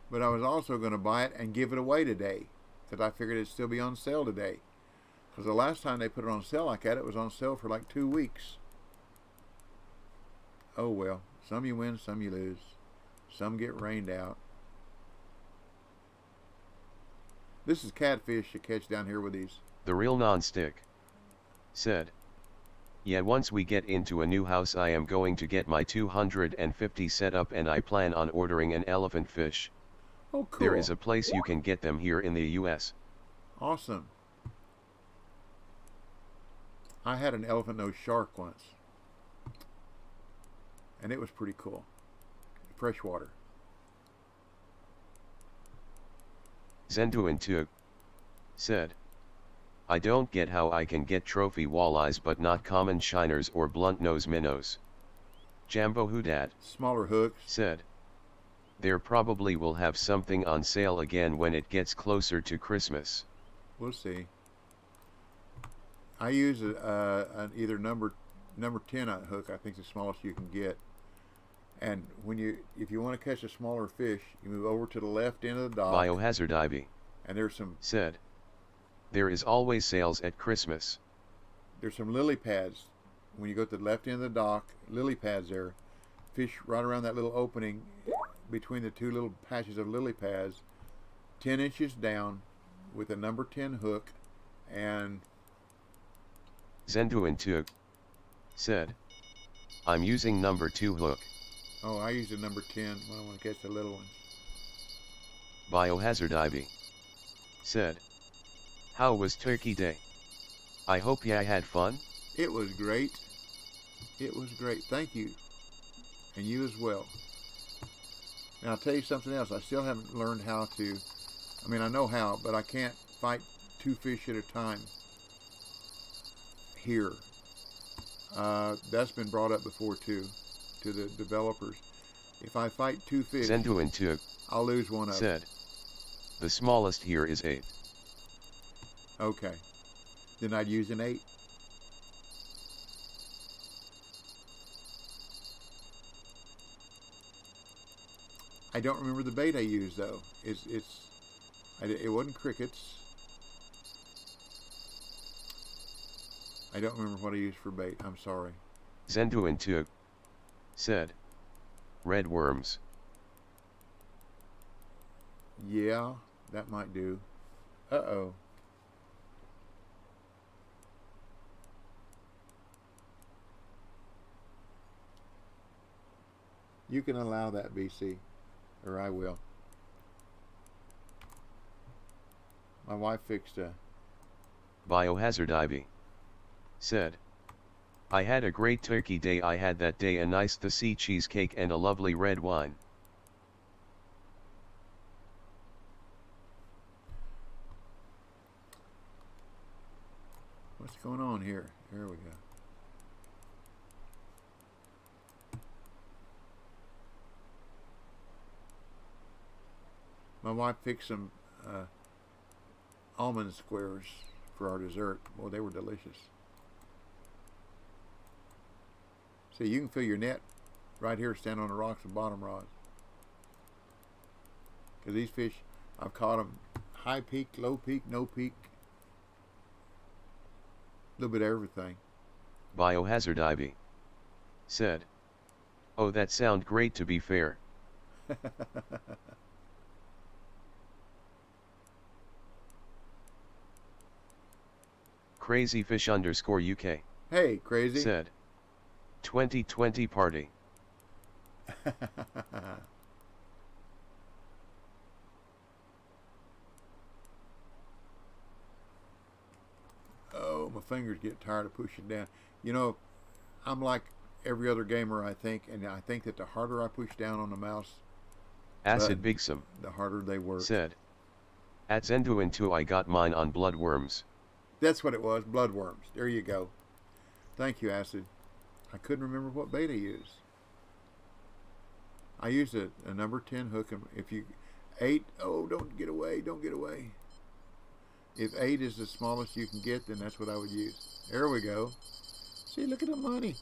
But I was also going to buy it and give it away today, because I figured it'd still be on sale today. Because the last time they put it on sale like that, it was on sale for like 2 weeks. Oh well, some you win, some you lose. Some get rained out. This is catfish you catch down here with these. The real non-stick said, "Yeah, once we get into a new house I am going to get my 250 set up and I plan on ordering an elephant fish." Oh, cool. There is a place you can get them here in the US. Awesome. I had an elephant nose shark once. And it was pretty cool. Freshwater. Zendu Intuig said, "I don't get how I can get trophy walleyes but not common shiners or blunt nose minnows." Jambo Hoodad Smaller hooks said, "There probably will have something on sale again when it gets closer to Christmas." We'll see. I use an either number 10 hook. I think the smallest you can get. And if you want to catch a smaller fish, you move over to the left end of the dock. Biohazard Ivy and there's some said, "There is always sales at Christmas." There's some lily pads. When you go to the left end of the dock, lily pads there. Fish right around that little opening between the two little patches of lily pads, 10 inches down, with a number 10 hook, and Zendu Intuig said, "I'm using number 2 hook." oh, I use the number 10 when I want to catch the little ones. Biohazard Ivy said, "How was Turkey Day? I hope ya had fun." It was great. It was great. Thank you. And you as well. Now I'll tell you something else. I still haven't learned how to. I mean, I know how, but I can't fight 2 fish at a time here. That's been brought up before too, to the developers. If I fight 2 fish, I'll lose one of them. Said, the smallest here is 8. Okay, then I'd use an 8. I don't remember the bait I used though. It wasn't crickets. I don't remember what I used for bait. I'm sorry. Zenduintu said, red worms. Yeah, that might do. Uh-oh. You can allow that, BC, or I will. My wife fixed a... Biohazard Ivy said, I had a great turkey day. I had that day a nice the sea cheesecake and a lovely red wine. What's going on here? Here we go. My wife fixed some almond squares for our dessert. Boy, they were delicious. See, you can fill your net right here, stand on the rocks and bottom rods. Because these fish, I've caught them high peak, low peak, no peak. A little bit of everything. Biohazard Ivy said, oh, that sound great to be fair. Crazy Fish _UK. Hey, Crazy. Said, 2020 party. Oh, my fingers get tired of pushing down. You know, I'm like every other gamer, I think, and I think that the harder I push down on the mouse, Acid Bigsum, the harder they work. Said, at Zenduintu I got mine on bloodworms. That's what it was, bloodworms. There you go. Thank you, Acid. I couldn't remember what bait I used. I used a number 10 hook. If you 8, oh, don't get away, don't get away. If 8 is the smallest you can get, then that's what I would use. There we go. See, look at the money.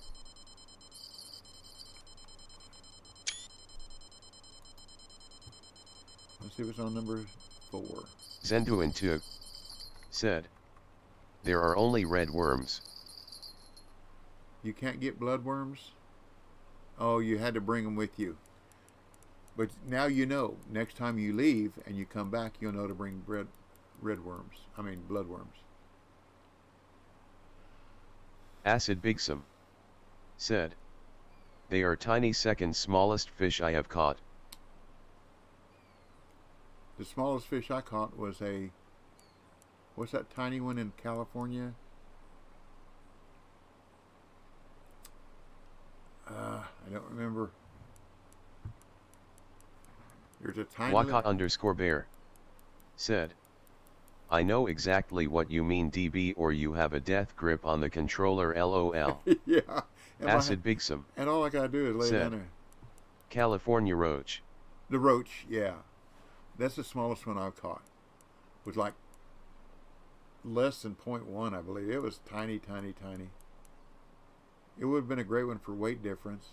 Let's see what's on number 4. Zenduintu said, there are only red worms. You can't get bloodworms? Oh, you had to bring them with you. But now you know. Next time you leave and you come back, you'll know to bring bloodworms. Acid Bigsum said, they are tiny, second smallest fish I have caught. The smallest fish I caught was what's that tiny one in California? I don't remember. There's a tiny Waka _bear said, I know exactly what you mean, DB, or you have a death grip on the controller, LOL. Yeah. Acid Bigsum. And all I gotta do is lay down there. California roach. The roach, yeah. That's the smallest one I've caught. It was like less than 0.1, I believe. It was tiny, tiny, tiny. It would have been a great one for weight difference.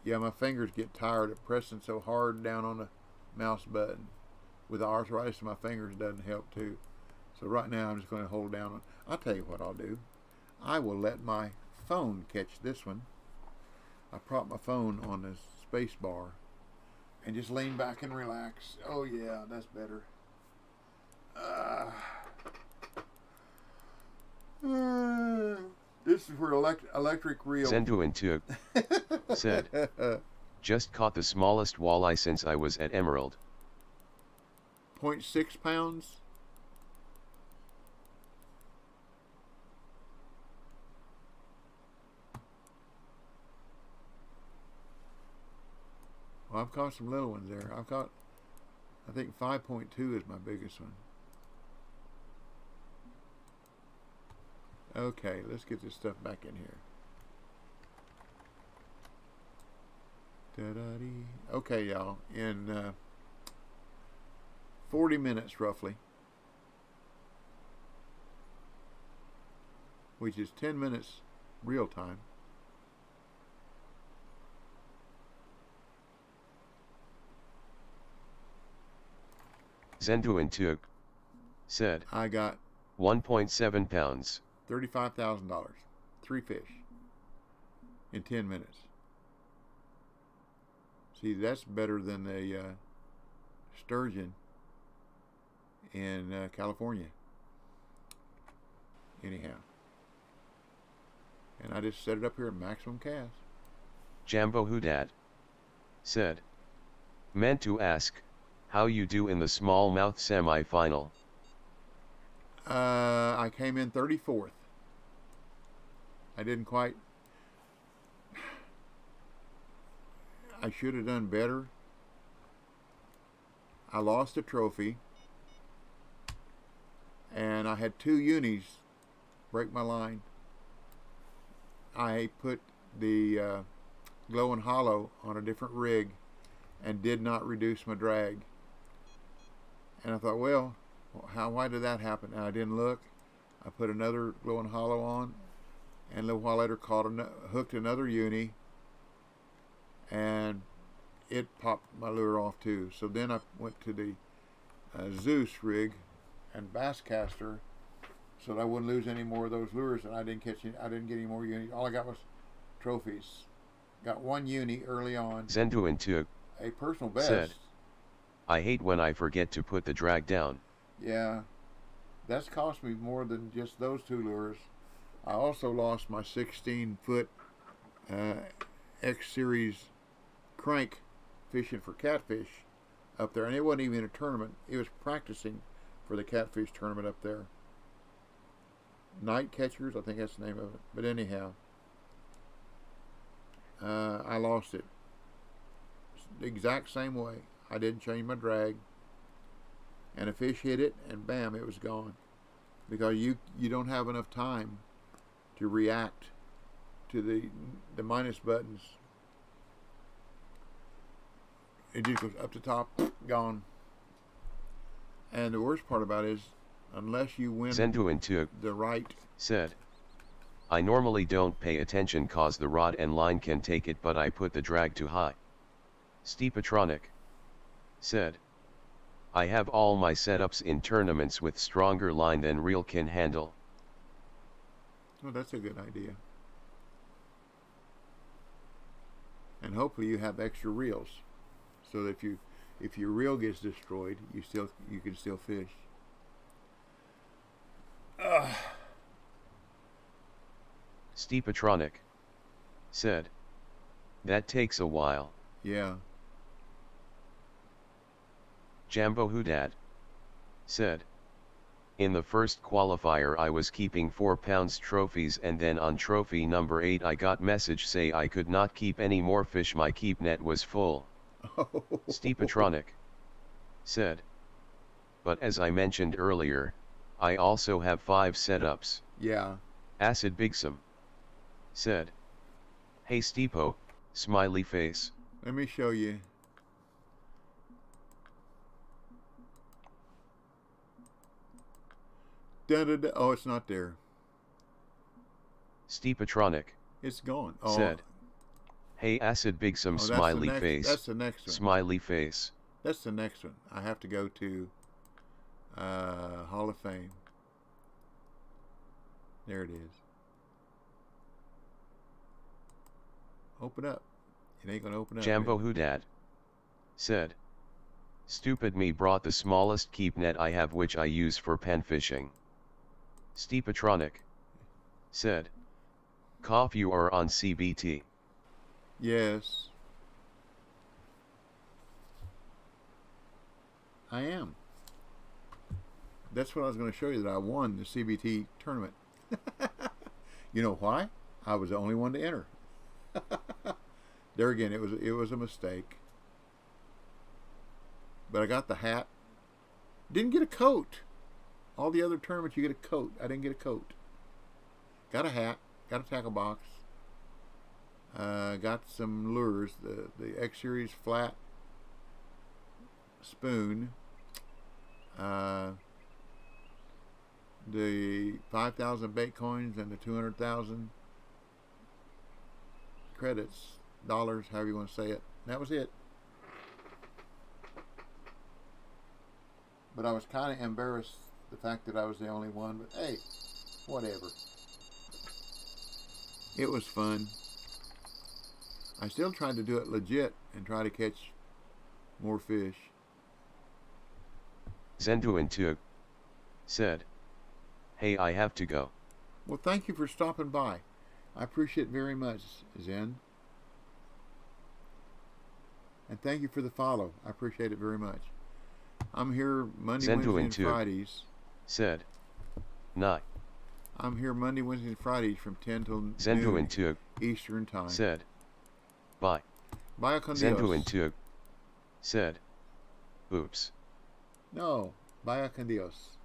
Yeah, my fingers get tired of pressing so hard down on the mouse button. With the arthritis in my fingers, doesn't help too. So right now I'm just going to hold down. I'll tell you what I'll do. I will let my phone catch this one. I prop my phone on the space bar and just lean back and relax. Oh yeah, that's better. This is where electric reel. Zenduintu said, just caught the smallest walleye since I was at Emerald. 0.6 pounds. I've caught some little ones there. I've caught, I think 5.2 is my biggest one. Okay, let's get this stuff back in here. Da-da-dee. Okay, y'all, in 40 minutes roughly, which is 10 minutes real time, Zenduintuk said, I got 1.7 pounds. $35,000. 3 fish in 10 minutes. See, that's better than the sturgeon in California. Anyhow. And I just set it up here at maximum cast. Jambo Hudat said, meant to ask, how you do in the smallmouth semi-final? I came in 34th. I didn't quite. I should have done better. I lost a trophy. And I had 2 unis break my line. I put the glow and hollow on a different rig and did not reduce my drag. And I thought, well, why did that happen? And I didn't look. I put another glow and hollow on, and a little while later hooked another uni, and it popped my lure off too. So then I went to the Zeus rig and bass caster, so that I wouldn't lose any more of those lures, and I didn't get any more unis. All I got was trophies. Got 1 uni early on. Zenduintuk A personal best. said, I hate when I forget to put the drag down. Yeah, that's cost me more than just those 2 lures. I also lost my 16-foot X Series crank fishing for catfish up there, and it wasn't even a tournament. It was practicing for the catfish tournament up there. Night Catchers, I think that's the name of it. But anyhow, I lost it the exact same way. I didn't change my drag, and a fish hit it, and bam, it was gone. Because you don't have enough time to react to the minus buttons. It just goes up the top, gone. And the worst part about it is, unless you win Zenduintuk the right, said, I normally don't pay attention cause the rod and line can take it, but I put the drag too high. Steepatronic said, I have all my setups in tournaments with stronger line than reel can handle. well, that's a good idea. And hopefully you have extra reels, so that if your reel gets destroyed, you can still fish. Steepatronic said, that takes a while. Yeah. Jambo Hudat said, in the first qualifier I was keeping 4 pounds trophies, and then on trophy number 8 I got message say I could not keep any more fish, my keep net was full. Steepatronic said, but as I mentioned earlier, I also have 5 setups. Yeah. Acid Bigsum said, hey Steepo, smiley face. Let me show you. Da-da-da. Oh, it's not there. Steepatronic It's gone. Oh. said, hey Acid Bigsum, smiley face. That's the next one. Smiley face. That's the next one. I have to go to Hall of Fame. There it is. Open up. It ain't gonna open up. Jambo Hudat said, stupid me brought the smallest keep net I have, which I use for pen fishing. Steepatronic said, cough, you are on CBT. Yes. I am. That's what I was going to show you, that I won the CBT tournament. You know why? I was the only one to enter. There again, it was a mistake. But I got the hat. Didn't get a coat. All the other tournaments you get a coat. I didn't get a coat. Got a hat. Got a tackle box. Got some lures. The X Series flat spoon. The 5,000 bait coins and the 200,000 credits, dollars, however you want to say it. That was it. But I was kind of embarrassed the fact that I was the only one. But hey, whatever. It was fun. I still tried to do it legit and try to catch more fish. Zenduintu said, "Hey, I have to go." Well, thank you for stopping by. I appreciate it very much, Zen. And thank you for the follow. I appreciate it very much. I'm here Monday, Wednesday, and Fridays. Said, "Nah." I'm here Monday, Wednesday, and Fridays from 10 till Zenduintu Eastern Time. said, "Bye." Bye con Dios. Zenduintu said, "Oops." No, vaya con Dios.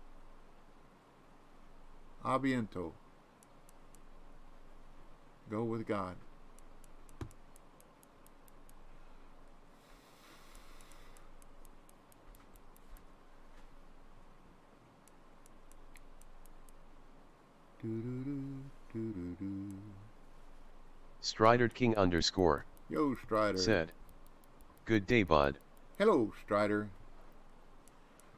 Abiento. Go with God. Strider King _ Yo, Strider. said, "Good day, bud." Hello, Strider.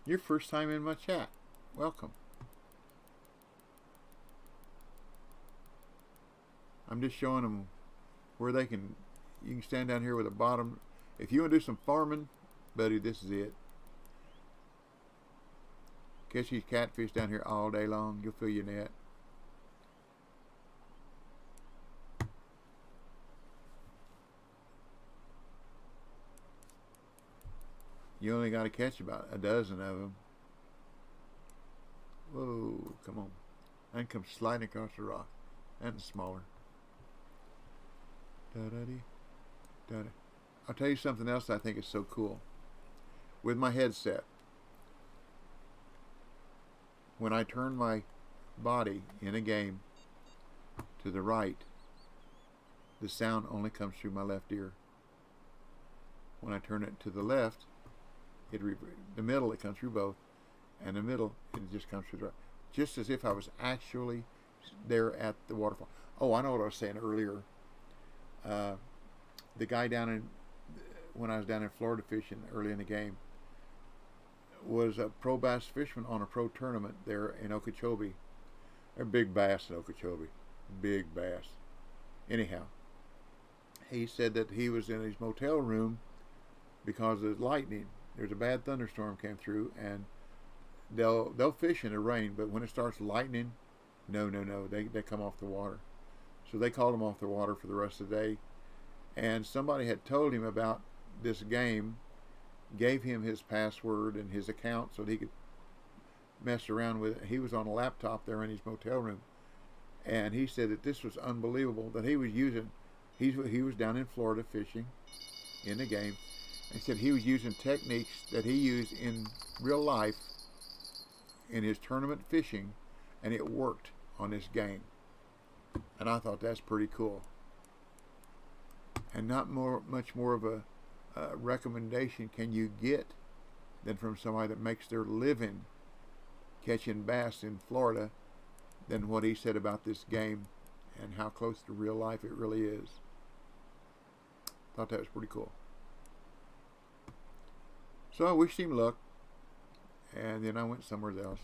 Your first time in my chat. Welcome. I'm just showing them where they can. You can stand down here with a bottom. If you want to do some farming, buddy, this is it. Catch these catfish down here all day long. You'll fill your net. You only got to catch about a dozen of them. Whoa, come on. And come sliding across the rock. And smaller. Da-da-dee, da-da. I'll tell you something else I think is so cool. With my headset, when I turn my body in a game to the right, the sound only comes through my left ear. When I turn it to the left, the middle, it comes through both, and the middle, it just comes through the right. Just as if I was actually there at the waterfall. Oh, I know what I was saying earlier. The guy when I was down in Florida fishing early in the game, was a pro bass fisherman on a pro tournament there in Okeechobee. They're big bass in Okeechobee. Big bass. Anyhow, he said that he was in his motel room because of lightning. There's a bad thunderstorm came through, and they'll fish in the rain, but when it starts lightning, no, they come off the water. So they called him off the water for the rest of the day. And somebody had told him about this game, gave him his password and his account so that he could mess around with it. He was on a laptop there in his motel room. And he said that this was unbelievable, that he was using, he was down in Florida fishing in the game. He said he was using techniques that he used in real life in his tournament fishing, and it worked on this game. And I thought that's pretty cool. And not much more of a recommendation can you get than from somebody that makes their living catching bass in Florida than what he said about this game and how close to real life it really is. Thought that was pretty cool. So I wished him luck, and then I went somewhere else.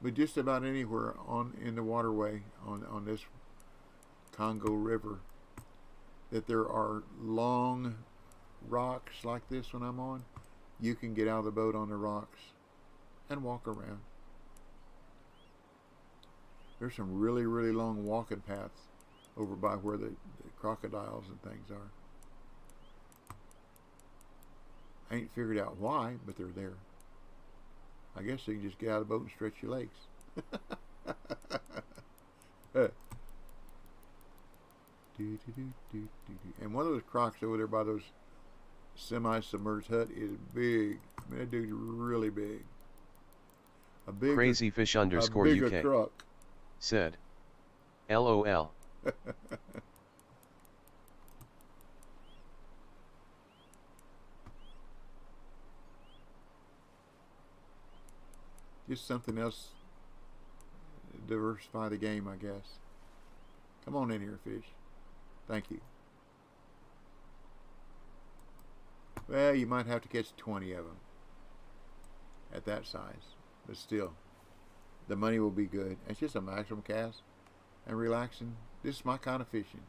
But just about anywhere in the waterway on this Congo River, that there are long rocks like this when I'm on, you can get out of the boat on the rocks and walk around. There's some really, really long walking paths over by where the crocodiles and things are. I ain't figured out why, but they're there. I guess you can just get out of the boat and stretch your legs. And one of those crocs over there by those semi-submerged hut is big. I mean, that dude's really big. A big Crazy fish underscore UK croc. said, LOL. Just something else to diversify the game, I guess. Come on in here, fish. Thank you. Well, you might have to catch 20 of them at that size, but still, the money will be good. It's just a maximum cast and relaxing. This is my kind of fishing.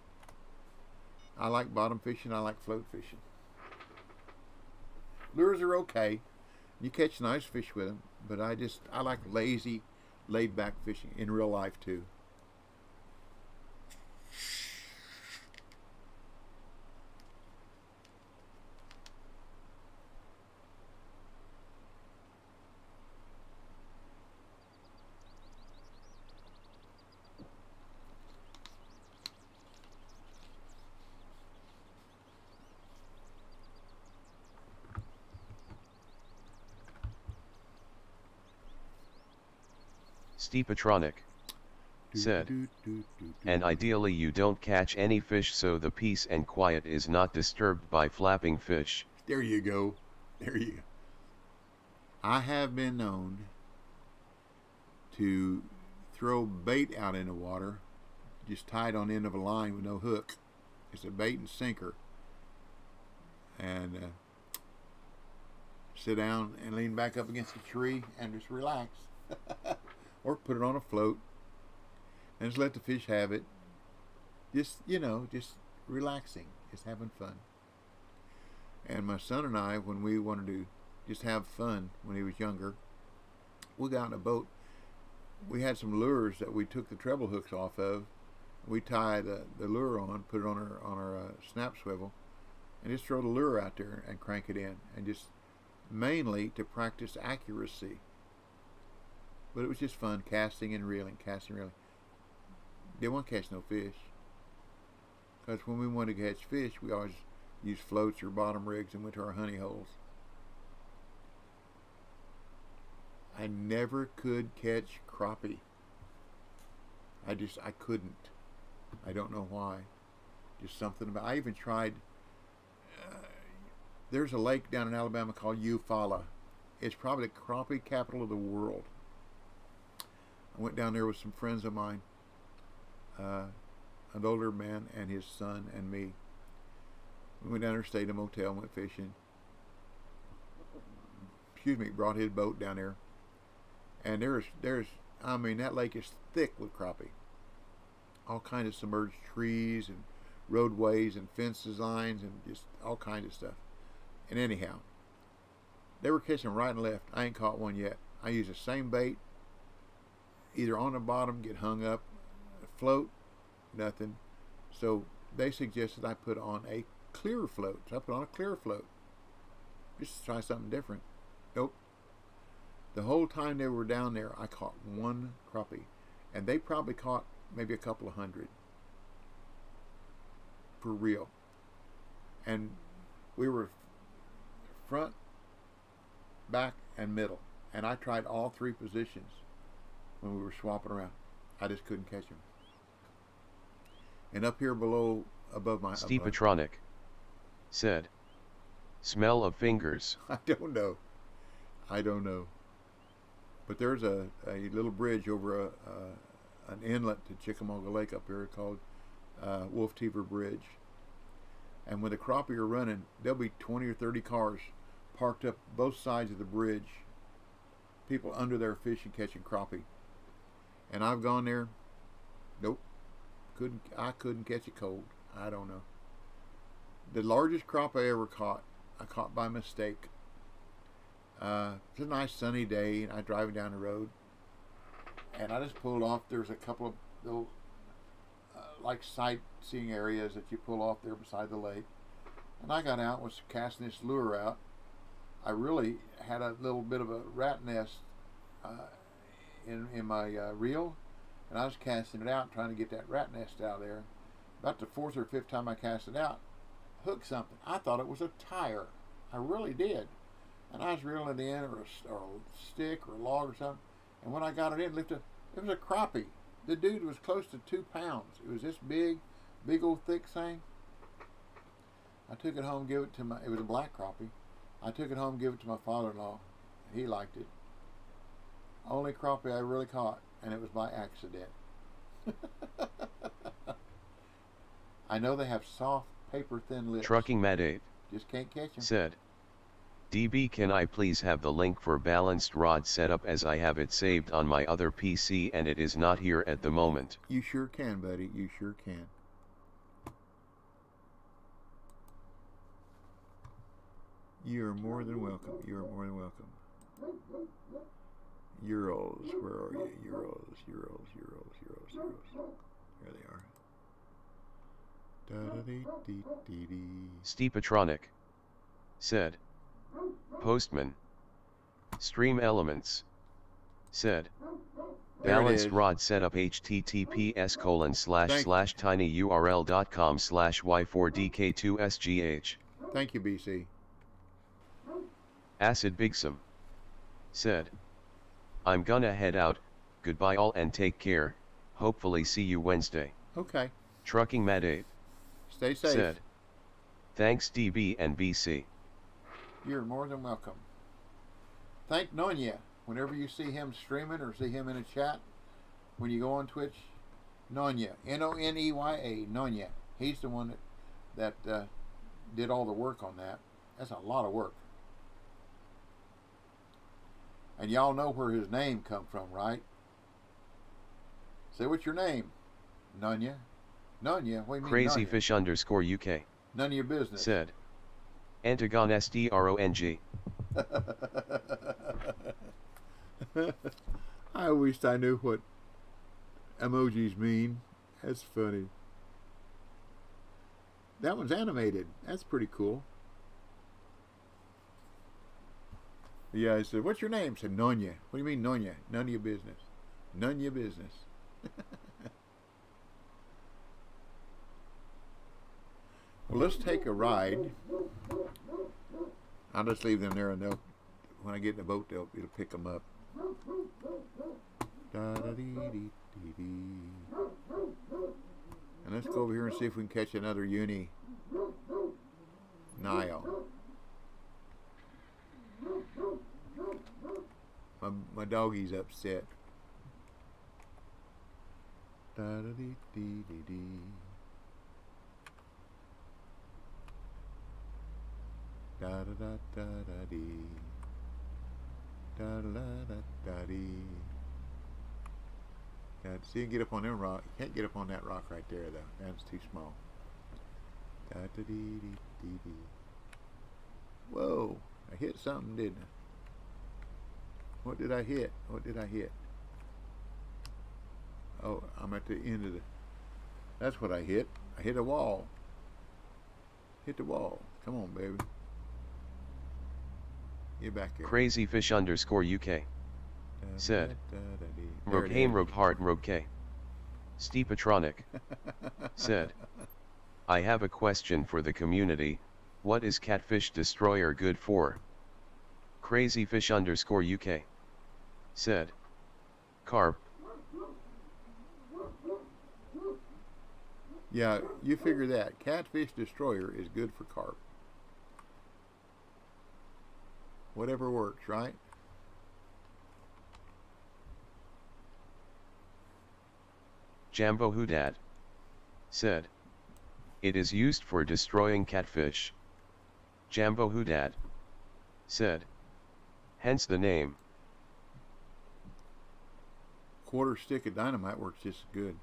I like bottom fishing. I like float fishing. Lures are okay. You catch nice fish with them, but I like lazy, laid-back fishing in real life too. Steepatronic said, and ideally you don't catch any fish so the peace and quiet is not disturbed by flapping fish. There you go. There you go. I have been known to throw bait out in the water, just tied on the end of a line with no hook. It's a bait and sinker. And sit down and lean back up against a tree and just relax. Or put it on a float and just let the fish have it. Just, you know, just relaxing, just having fun. And my son and I, when we wanted to just have fun when he was younger, we got in a boat. We had some lures that we took the treble hooks off of. We tied the lure on, put it on our snap swivel, and just throw the lure out there and crank it in, and just mainly to practice accuracy. But it was just fun, casting and reeling, casting and reeling. Didn't want to catch no fish. Because when we wanted to catch fish, we always used floats or bottom rigs and went to our honey holes. I never could catch crappie. I couldn't. I don't know why. Just something about, I even tried, there's a lake down in Alabama called Eufaula. It's probably the crappie capital of the world. I went down there with some friends of mine, an older man and his son and me. We went down there, stayed in a motel, went fishing. Excuse me, brought his boat down there. And I mean, that lake is thick with crappie. All kinds of submerged trees and roadways and fence designs and just all kinds of stuff. And anyhow, they were catching right and left. I ain't caught one yet. I use the same bait, either on the bottom, get hung up, float, nothing. So they suggested I put on a clear float. So I put on a clear float. Just to try something different. Nope. The whole time they were down there, I caught one crappie. And they probably caught maybe a couple of hundred. For real. And we were front, back, and middle. And I tried all three positions when we were swapping around. I just couldn't catch them. And up here below, above my... Steepatronic said, smell of fingers. I don't know. I don't know. But there's a little bridge over an inlet to Chickamauga Lake up here called Wolf Teever Bridge. And when the crappie are running, there'll be 20 or 30 cars parked up both sides of the bridge. People under there fishing, catching crappie. And I've gone there. Nope. I couldn't catch it cold. I don't know. The largest crappie I ever caught, I caught by mistake. It's a nice sunny day, and I'm driving down the road, and I just pulled off. There's a couple of those like sightseeing areas that you pull off there beside the lake, and I got out, was casting this lure out, I really had a little bit of a rat nest in my reel, and I was casting it out, trying to get that rat nest out of there. About the fourth or fifth time I cast it out, hooked something. I thought it was a tire. I really did. And I was reeling it in, or a stick, or a log, or something. And when I got it in, lifted, it was a crappie. The dude was close to 2 pounds. It was this big old thick thing. I took it home, give it to it was a black crappie. I took it home, give it to my father-in-law. He liked it. Only crappie I really caught, and it was by accident. I know they have soft, paper-thin lips. Trucking Mad 8 Just can't catch them. said, DB, can I please have the link for balanced rod setup, as I have it saved on my other PC and it is not here at the moment. You sure can, buddy. You sure can. You are more than welcome. You are more than welcome. Euros, where are you? Euros. There they are. Steepatronic said, Postman Stream Elements said, balanced rod setup https://tinyurl.com/y4dk2sgh. Thank you, BC. Acid Bigsum said, I'm gonna head out, goodbye all and take care, hopefully see you Wednesday. Okay. Trucking Mad 8 Stay safe. said, thanks DB and BC. You're more than welcome. Thank Nonya. Whenever you see him streaming or see him in a chat, when you go on Twitch, Nonya, N-O-N-E-Y-A, Nonya. He's the one that did all the work on that. That's a lot of work. And y'all know where his name come from, right? Say, what's your name? Nonya. Nonya? What do you mean Nonya? Crazyfish_UK None of your business. said, Antagon SDRONG. I wished I knew what emojis mean. That's funny. That one's animated. That's pretty cool. Yeah, I said, what's your name? I said, Nonya. What do you mean, Nonya? None of your business. None of your business. Well, let's take a ride. I'll just leave them there, and they'll, when I get in the boat, it'll pick them up. And let's go over here and see if we can catch another uni Nile. My doggie's upset. Da da da da da dee. Da da da da dee. See, you can get up on them rock. You can't get up on that rock right there, though. That's too small. Da da dee dee dee dee. Whoa! I hit something, didn't I? What did I hit? What did I hit? Oh, I'm at the end of the... That's what I hit. I hit a wall. Hit the wall. Come on, baby. Get back here. Crazyfish_UK said, Roghame Roghart Rogk. Steepatronic said, I have a question for the community. What is Catfish Destroyer good for? Crazyfish_UK said, carp. Yeah, you figure that. Catfish Destroyer is good for carp. Whatever works, right? Jambo Hudat said, it is used for destroying catfish. Jambo Hudat said, hence the name. Quarter stick of dynamite works just as good.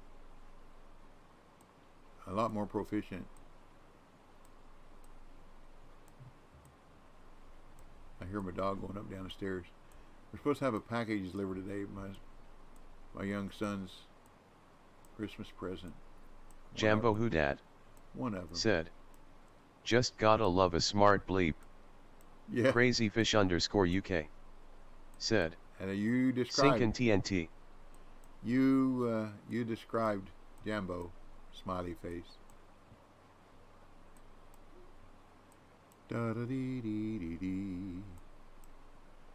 A lot more proficient. I hear my dog going up down the stairs. We're supposed to have a package delivered today. My young son's Christmas present. Jambo Hudat one of them said, just gotta love a smart bleep. Yeah. Crazyfish_UK said, And you Sink described in TNT. you described Jambo, smiley face. Da da dee dee dee dee.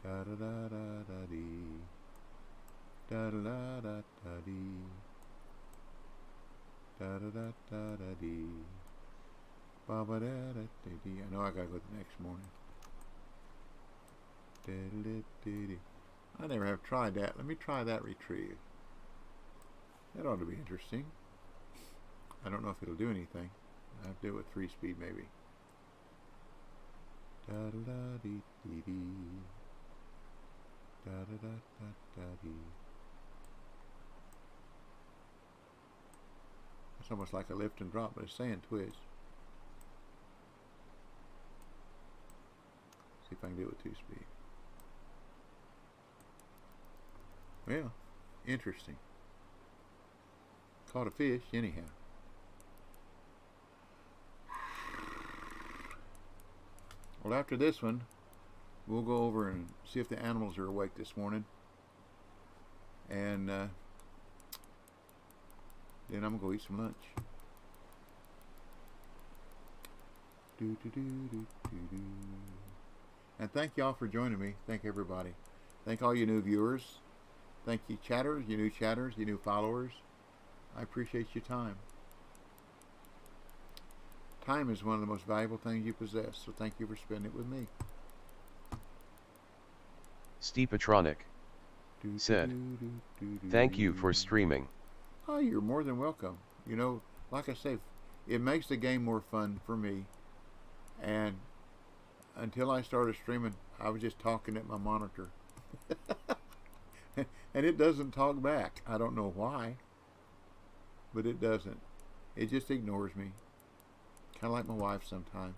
Da da da da da dee. Da da da da da dee. Da da da da da dee. Ba ba da da da dee. I know I gotta go the next morning. Da da da da dee. I never have tried that. Let me try that retrieve. That ought to be interesting. I don't know if it'll do anything. I have to do it with 3-speed maybe. Da da da dee dee dee. Da da da da da dee. It's almost like a lift and drop, but it's saying twist. See if I can do it with 2-speed. Well, interesting. Caught a fish anyhow. Well, after this one, we'll go over and see if the animals are awake this morning. And then I'm going to go eat some lunch. And thank y'all for joining me. Thank everybody. Thank all you new viewers. Thank you chatters, you new followers. I appreciate your time. Time is one of the most valuable things you possess, so thank you for spending it with me. Steepatronic said, Thank you for streaming. Oh, you're more than welcome. You know, like I say, it makes the game more fun for me. And until I started streaming, I was just talking at my monitor. And it doesn't talk back. I don't know why, but it doesn't. It just ignores me. Kind of like my wife sometimes.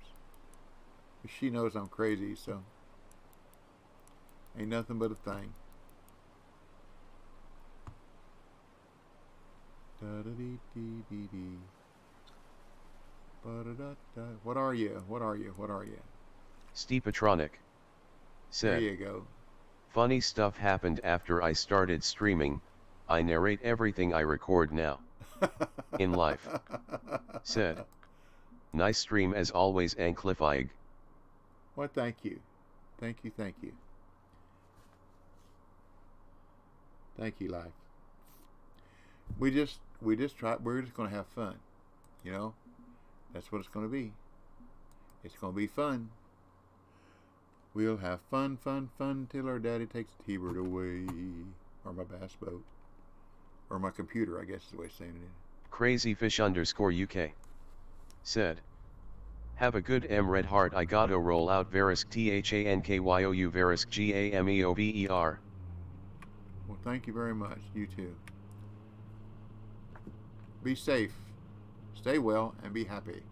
She knows I'm crazy, so ain't nothing but a thing. Da-da-dee-dee-dee-dee. Ba-da-da-da. What are you? What are you? What are you? Steepatronic said, There you go. Funny stuff happened after I started streaming. I narrate everything I record now. In life. Said, Nice stream as always, Anklifyig. Well, thank you. Thank you, thank you. Thank you, life. We're just going to have fun. You know? That's what it's going to be. It's going to be fun. We'll have fun, fun, fun till our daddy takes the T-bird away. Or my bass boat. Or my computer, I guess is the way of saying it. Crazyfish_UK said, Have a good Red Heart. I gotta roll out Verisk THANKYOU Verisk GAMEOVER. Well, thank you very much. You too. Be safe. Stay well and be happy.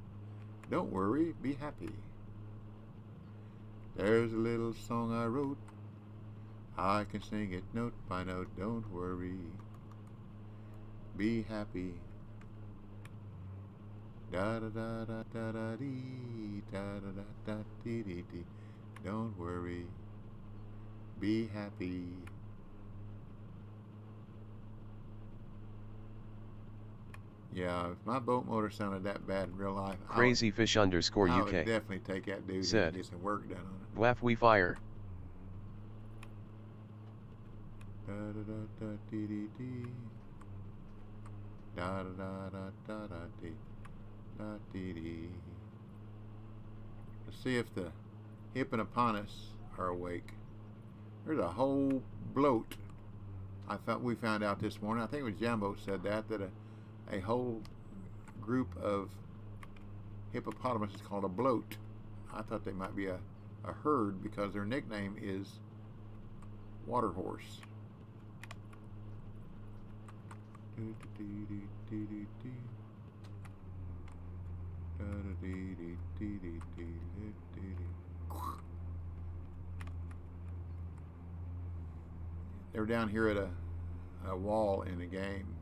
Don't worry, be happy. There's a little song I wrote. I can sing it note by note. Don't worry. Be happy. Da da da da da da dee. Da da da da dee dee dee. Don't worry. Be happy. Yeah, if my boat motor sounded that bad in real life, Crazyfish_UK I would definitely take that dude said, and get some work done on it. Waff we fire. Da da da da dee dee dee. Da da da da da da dee. Da dee dee. Let's see if the Hippopotamus are awake. There's a whole bloat. We found out this morning. I think it was Jambo said that a whole group of hippopotamus is called a bloat. I thought they might be a herd because their nickname is water horse. They were down here at a wall in a game.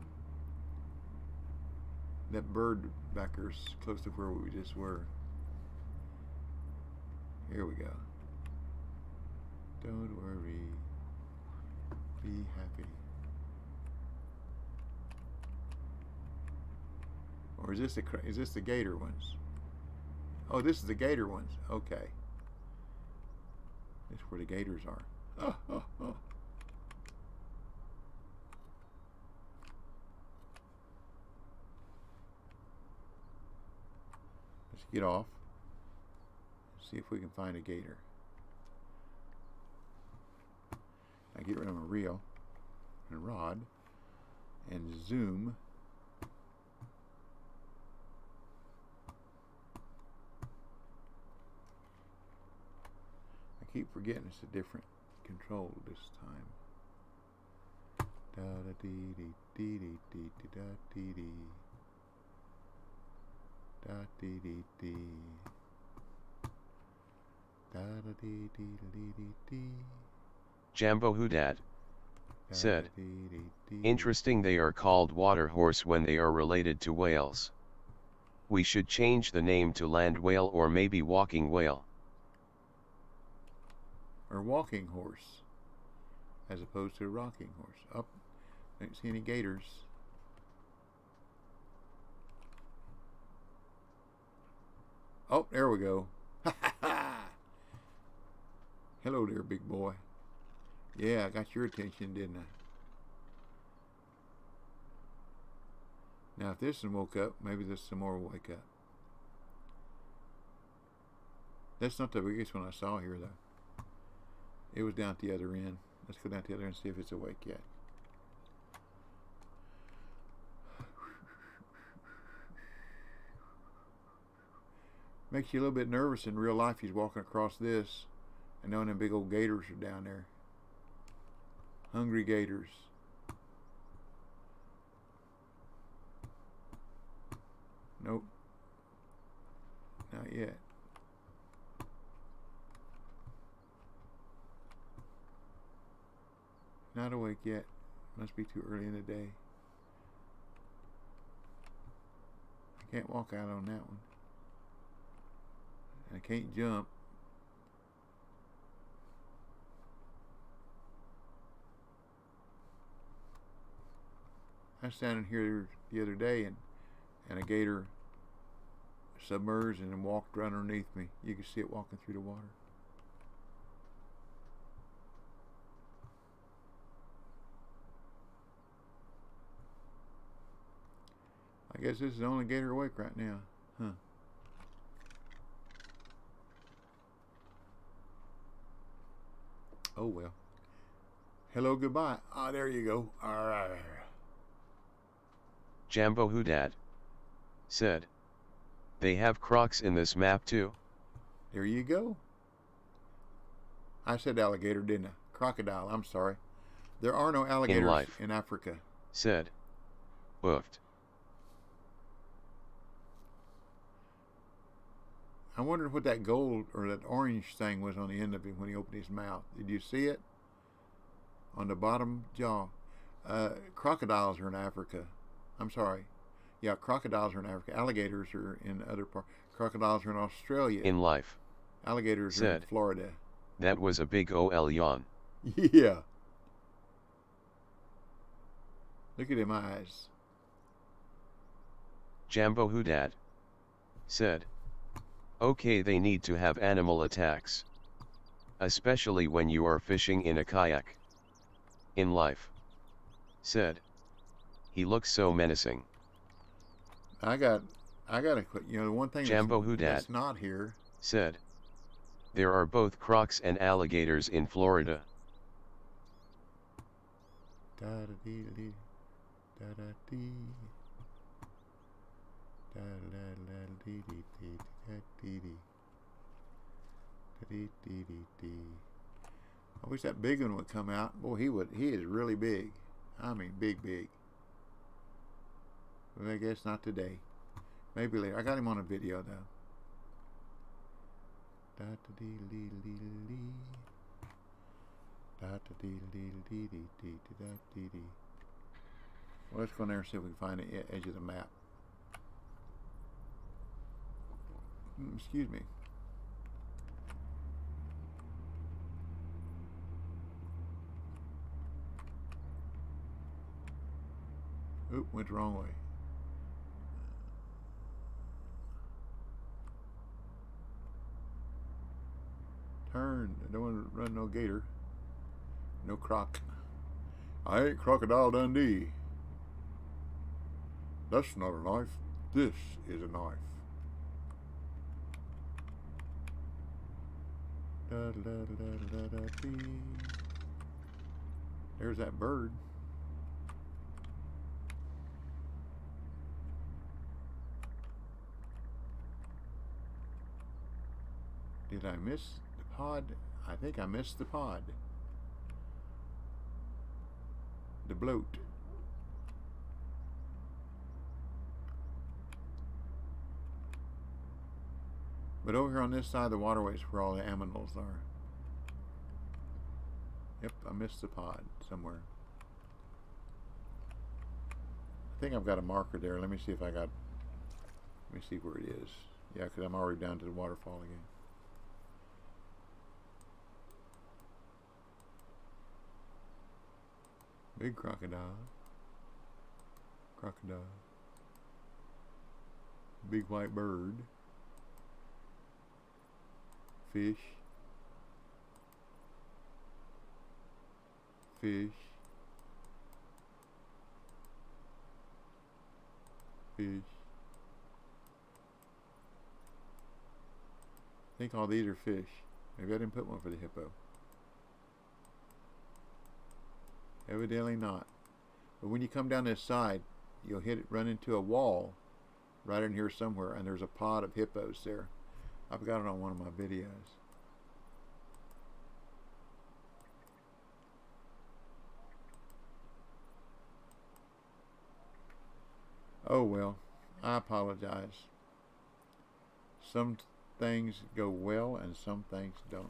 That bird back there is close to where we just were. Here we go. Don't worry. Be happy. Or is this the gator ones? Oh, this is the gator ones. Okay. This is where the gators are. Oh, oh, oh. Let's get off. See if we can find a gator. I get rid of my reel and rod and zoom. I keep forgetting it's a different control this time. Da da dee dee dee dee dee da dee dee da dee dee dee da da dee dee dee dee dee. Jambo Hudad said, interesting, they are called water horse when they are related to whales. We should change the name to land whale or maybe walking whale. Or walking horse, as opposed to a rocking horse. Up, don't see any gators. Oh, there we go. Hello there, big boy. Yeah, I got your attention, didn't I? Now, if this one woke up, maybe this some more will wake up. That's not the biggest one I saw here, though. It was down at the other end. Let's go down to the other end and see if it's awake yet. Makes you a little bit nervous in real life. He's walking across this and knowing them big old gators are down there. Hungry gators. Nope. Not yet. Not awake yet. Must be too early in the day. I can't walk out on that one. I can't jump. I was standing here the other day and a gator submerged and then walked right underneath me. You could see it walking through the water. I guess this is the only gator awake right now. Huh. Oh well. Hello, goodbye. Ah, there you go. All right. Jambo Hudad said, they have crocs in this map too. There you go. I said alligator, didn't I? Crocodile, I'm sorry. There are no alligators in Africa. Said, boofed. I wondered what that gold or that orange thing was on the end of him when he opened his mouth. Did you see it? On the bottom jaw. Crocodiles are in Africa. I'm sorry. Yeah, crocodiles are in Africa. Alligators are in other parts. Crocodiles are in Australia. In life. Alligators said, are in Florida. That was a big ol yawn. Yeah. Look at them eyes. Jambo Hudad said, okay, they need to have animal attacks. Especially when you are fishing in a kayak. In life. Said, he looks so menacing. I gotta quit. You know, the one thing Jambo that's not here. Said, there are both crocs and alligators in Florida. Da da dee dee da da dee da da da dee dee dee da dee dee da dee dee dee dee. I wish that big one would come out. Boy, he would. He is really big. I mean, big, big. But I guess not today. Maybe later. I got him on a video though. Da da dee dee dee dee. Da da dee dee dee dee dee da dee dee. Well, let's go in there and see if we can find the edge of the map. Excuse me. Oop, went the wrong way. Turn. I don't want to run no gator. No croc. I ain't Crocodile Dundee. That's not a knife. This is a knife. Da, da, da, da, da, da, dee. There's that bird. Did I miss the pod? I think I missed the pod. The bloat. But over here on this side of the waterway is where all the aminals are. Yep, I missed the pod somewhere. I think I've got a marker there. Let me see if I got... Let me see where it is. Yeah, because I'm already down to the waterfall again. Big crocodile. Crocodile. Big white bird. Fish. Fish. Fish. I think all these are fish. Maybe I didn't put one for the hippo. Evidently not. But when you come down this side, you'll run into a wall right in here somewhere, and there's a pod of hippos there. I've got it on one of my videos. Oh well, I apologize. Some things go well and some things don't.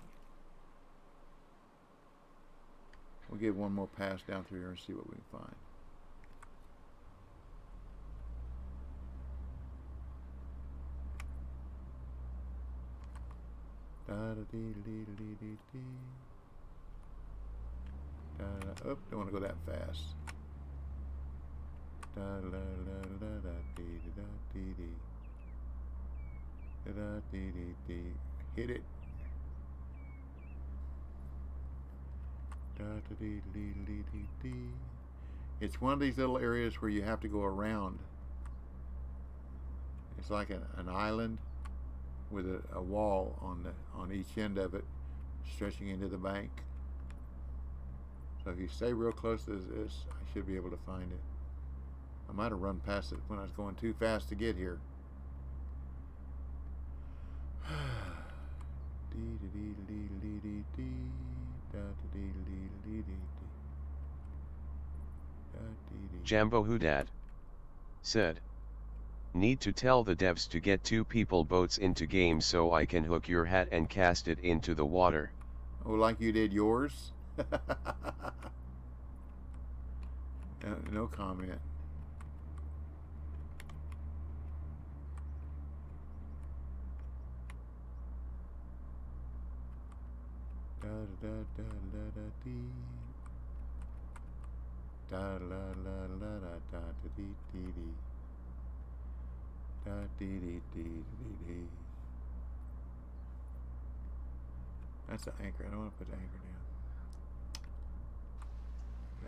We'll give one more pass down through here and see what we can find. Oh, don't want to go that fast. Hit it. It's one of these little areas where you have to go around. It's like an island with a wall on each end of it, stretching into the bank. So if you stay real close to this, I should be able to find it. I might have run past it when I was going too fast to get here. Jambo Hudad said, "Need to tell the devs to get 2 people boats into game so I can hook your hat and cast it into the water." Oh, like you did yours? No comment. Da da da da da dee. Da la la la da da da dee dee dee. Da dee dee dee dee dee. That's the anchor. I don't want to put the anchor down.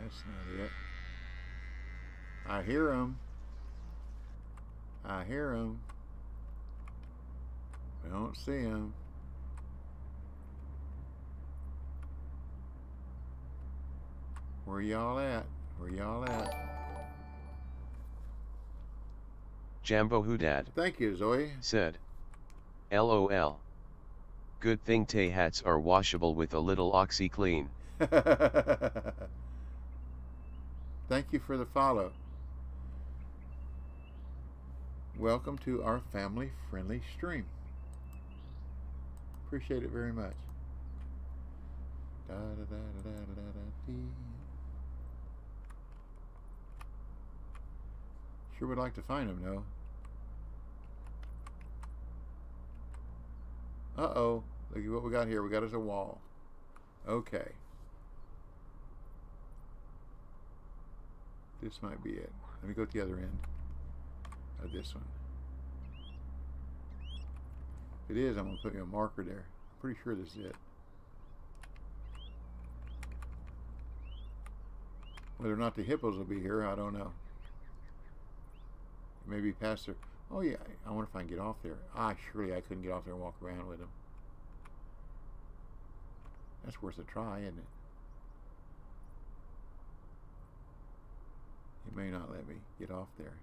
That's not it. I hear them. I hear them. I don't see them. Where y'all at? Where y'all at? Jambo Hudad, Thank you, Zoe. said, "LOL. Good thing Tay hats are washable with a little OxyClean." Thank you for the follow. Welcome to our family-friendly stream. Appreciate it very much. Da, da, da, da, da, da, da, dee. Sure would like to find them, though. Uh-oh. Look at what we got here. We got us a wall. Okay. This might be it. Let me go to the other end of this one. If it is, I'm going to put me a marker there. I'm pretty sure this is it. Whether or not the hippos will be here, I don't know. Maybe past there. Oh yeah, I wonder if I can get off there. Surely I couldn't get off there and walk around with them. That's worth a try, isn't it? It may not let me get off there.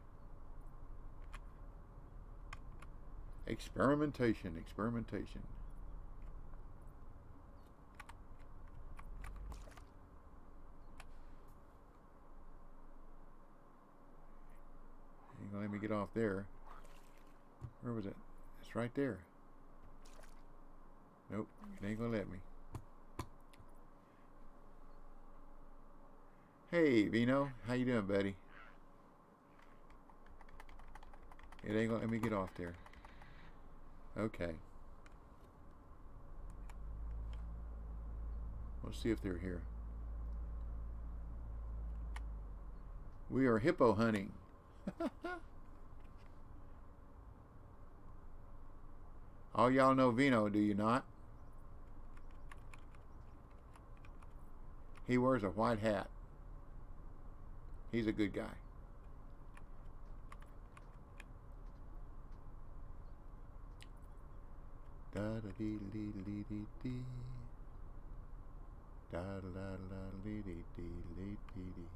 Experimentation, experimentation. Ain't gonna let me get off there. Where was it? It's right there. Nope, it ain't gonna let me. Hey, Vino, how you doing, buddy? It ain't gonna let me get off there. Okay. Let's see if they're here. We are hippo hunting. All y'all know Vino, do you not? He wears a white hat. He's a good guy. Da da dee dee dee dee dee. Da da da da dee dee dee dee dee.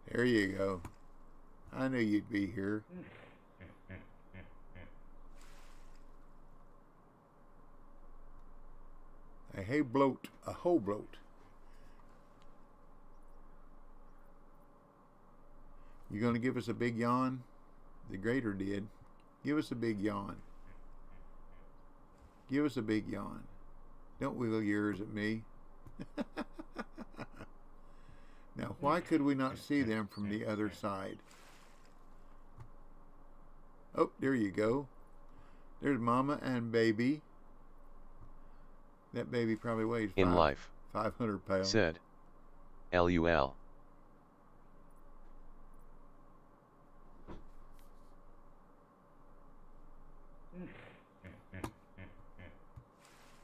There you go. I knew you'd be here. A hay bloat, a hoe bloat. You gonna give us a big yawn? The grader did. Give us a big yawn. Give us a big yawn. Don't wiggle your ears at me. Now, why could we not see them from the other side? Oh, there you go. There's mama and baby. That baby probably weighs 500 pounds. Said. LUL.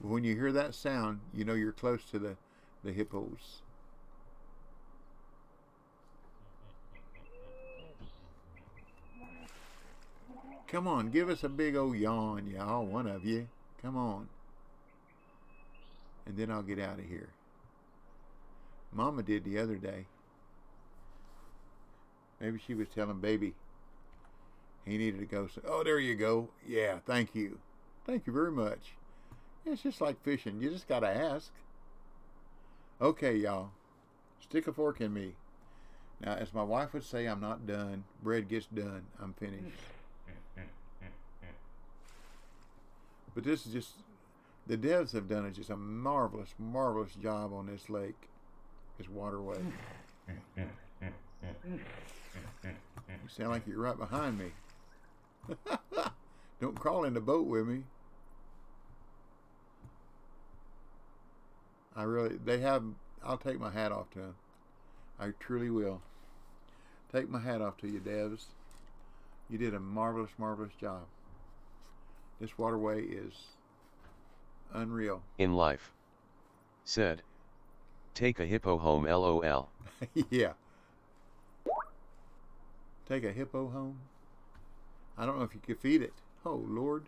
When you hear that sound, you know you're close to the hippos. Come on, give us a big old yawn, y'all, one of you. Come on. And then I'll get out of here. Mama did the other day. Maybe she was telling baby he needed to go. Oh, there you go. Yeah, thank you. Thank you very much. It's just like fishing. You just got to ask. Okay, y'all. Stick a fork in me. Now, as my wife would say, I'm not done. Bread gets done. I'm finished. But this is just, the devs have done just a marvelous, marvelous job on this lake, this waterway. You sound like you're right behind me. Don't crawl in the boat with me. I'll take my hat off to them. I truly will. Take my hat off to you, devs. You did a marvelous, marvelous job. This waterway is unreal. In life. Said. Take a hippo home, LOL. Yeah. Take a hippo home? I don't know if you could feed it. Oh, Lord.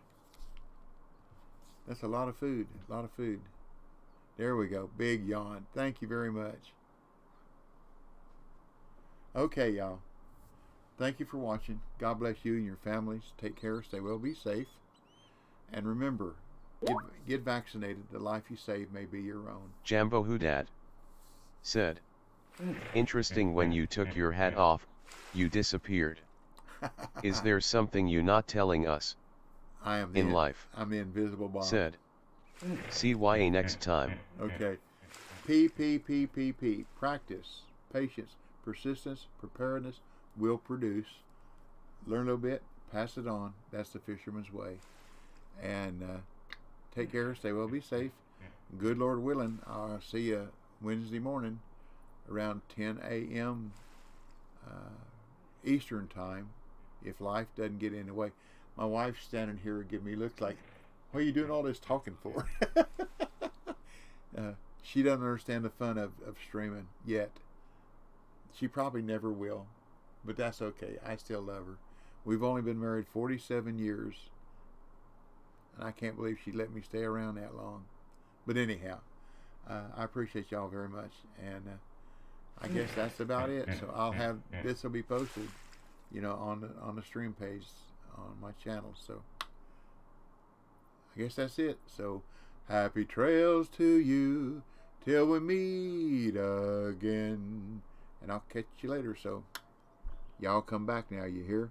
That's a lot of food. A lot of food. There we go. Big yawn. Thank you very much. Okay, y'all. Thank you for watching. God bless you and your families. Take care. Stay well. Be safe. And remember, get vaccinated. The life you save may be your own. Jambo Hoodad. Said. Interesting, when you took your hat off, you disappeared. Is there something you not telling us? I am in life. I'm the invisible Bob. Said. See ya next time. Okay. P. Practice, patience, persistence, preparedness will produce. Learn a little bit, pass it on. That's the fisherman's way. And take care, stay well, be safe. Good Lord willing, I'll see you Wednesday morning around 10 a.m. Eastern time, if life doesn't get in the way. My wife's standing here and giving me looks like, what are you doing all this talking for? She doesn't understand the fun of streaming yet. She probably never will, but that's okay. I still love her. We've only been married 47 years, and I can't believe she let me stay around that long. But anyhow, I appreciate y'all very much, and I guess that's about it. So I'll have, this will be posted, you know, on the stream page on my channel. So I guess that's it. So happy trails to you till we meet again, and I'll catch you later. So y'all come back now, you hear?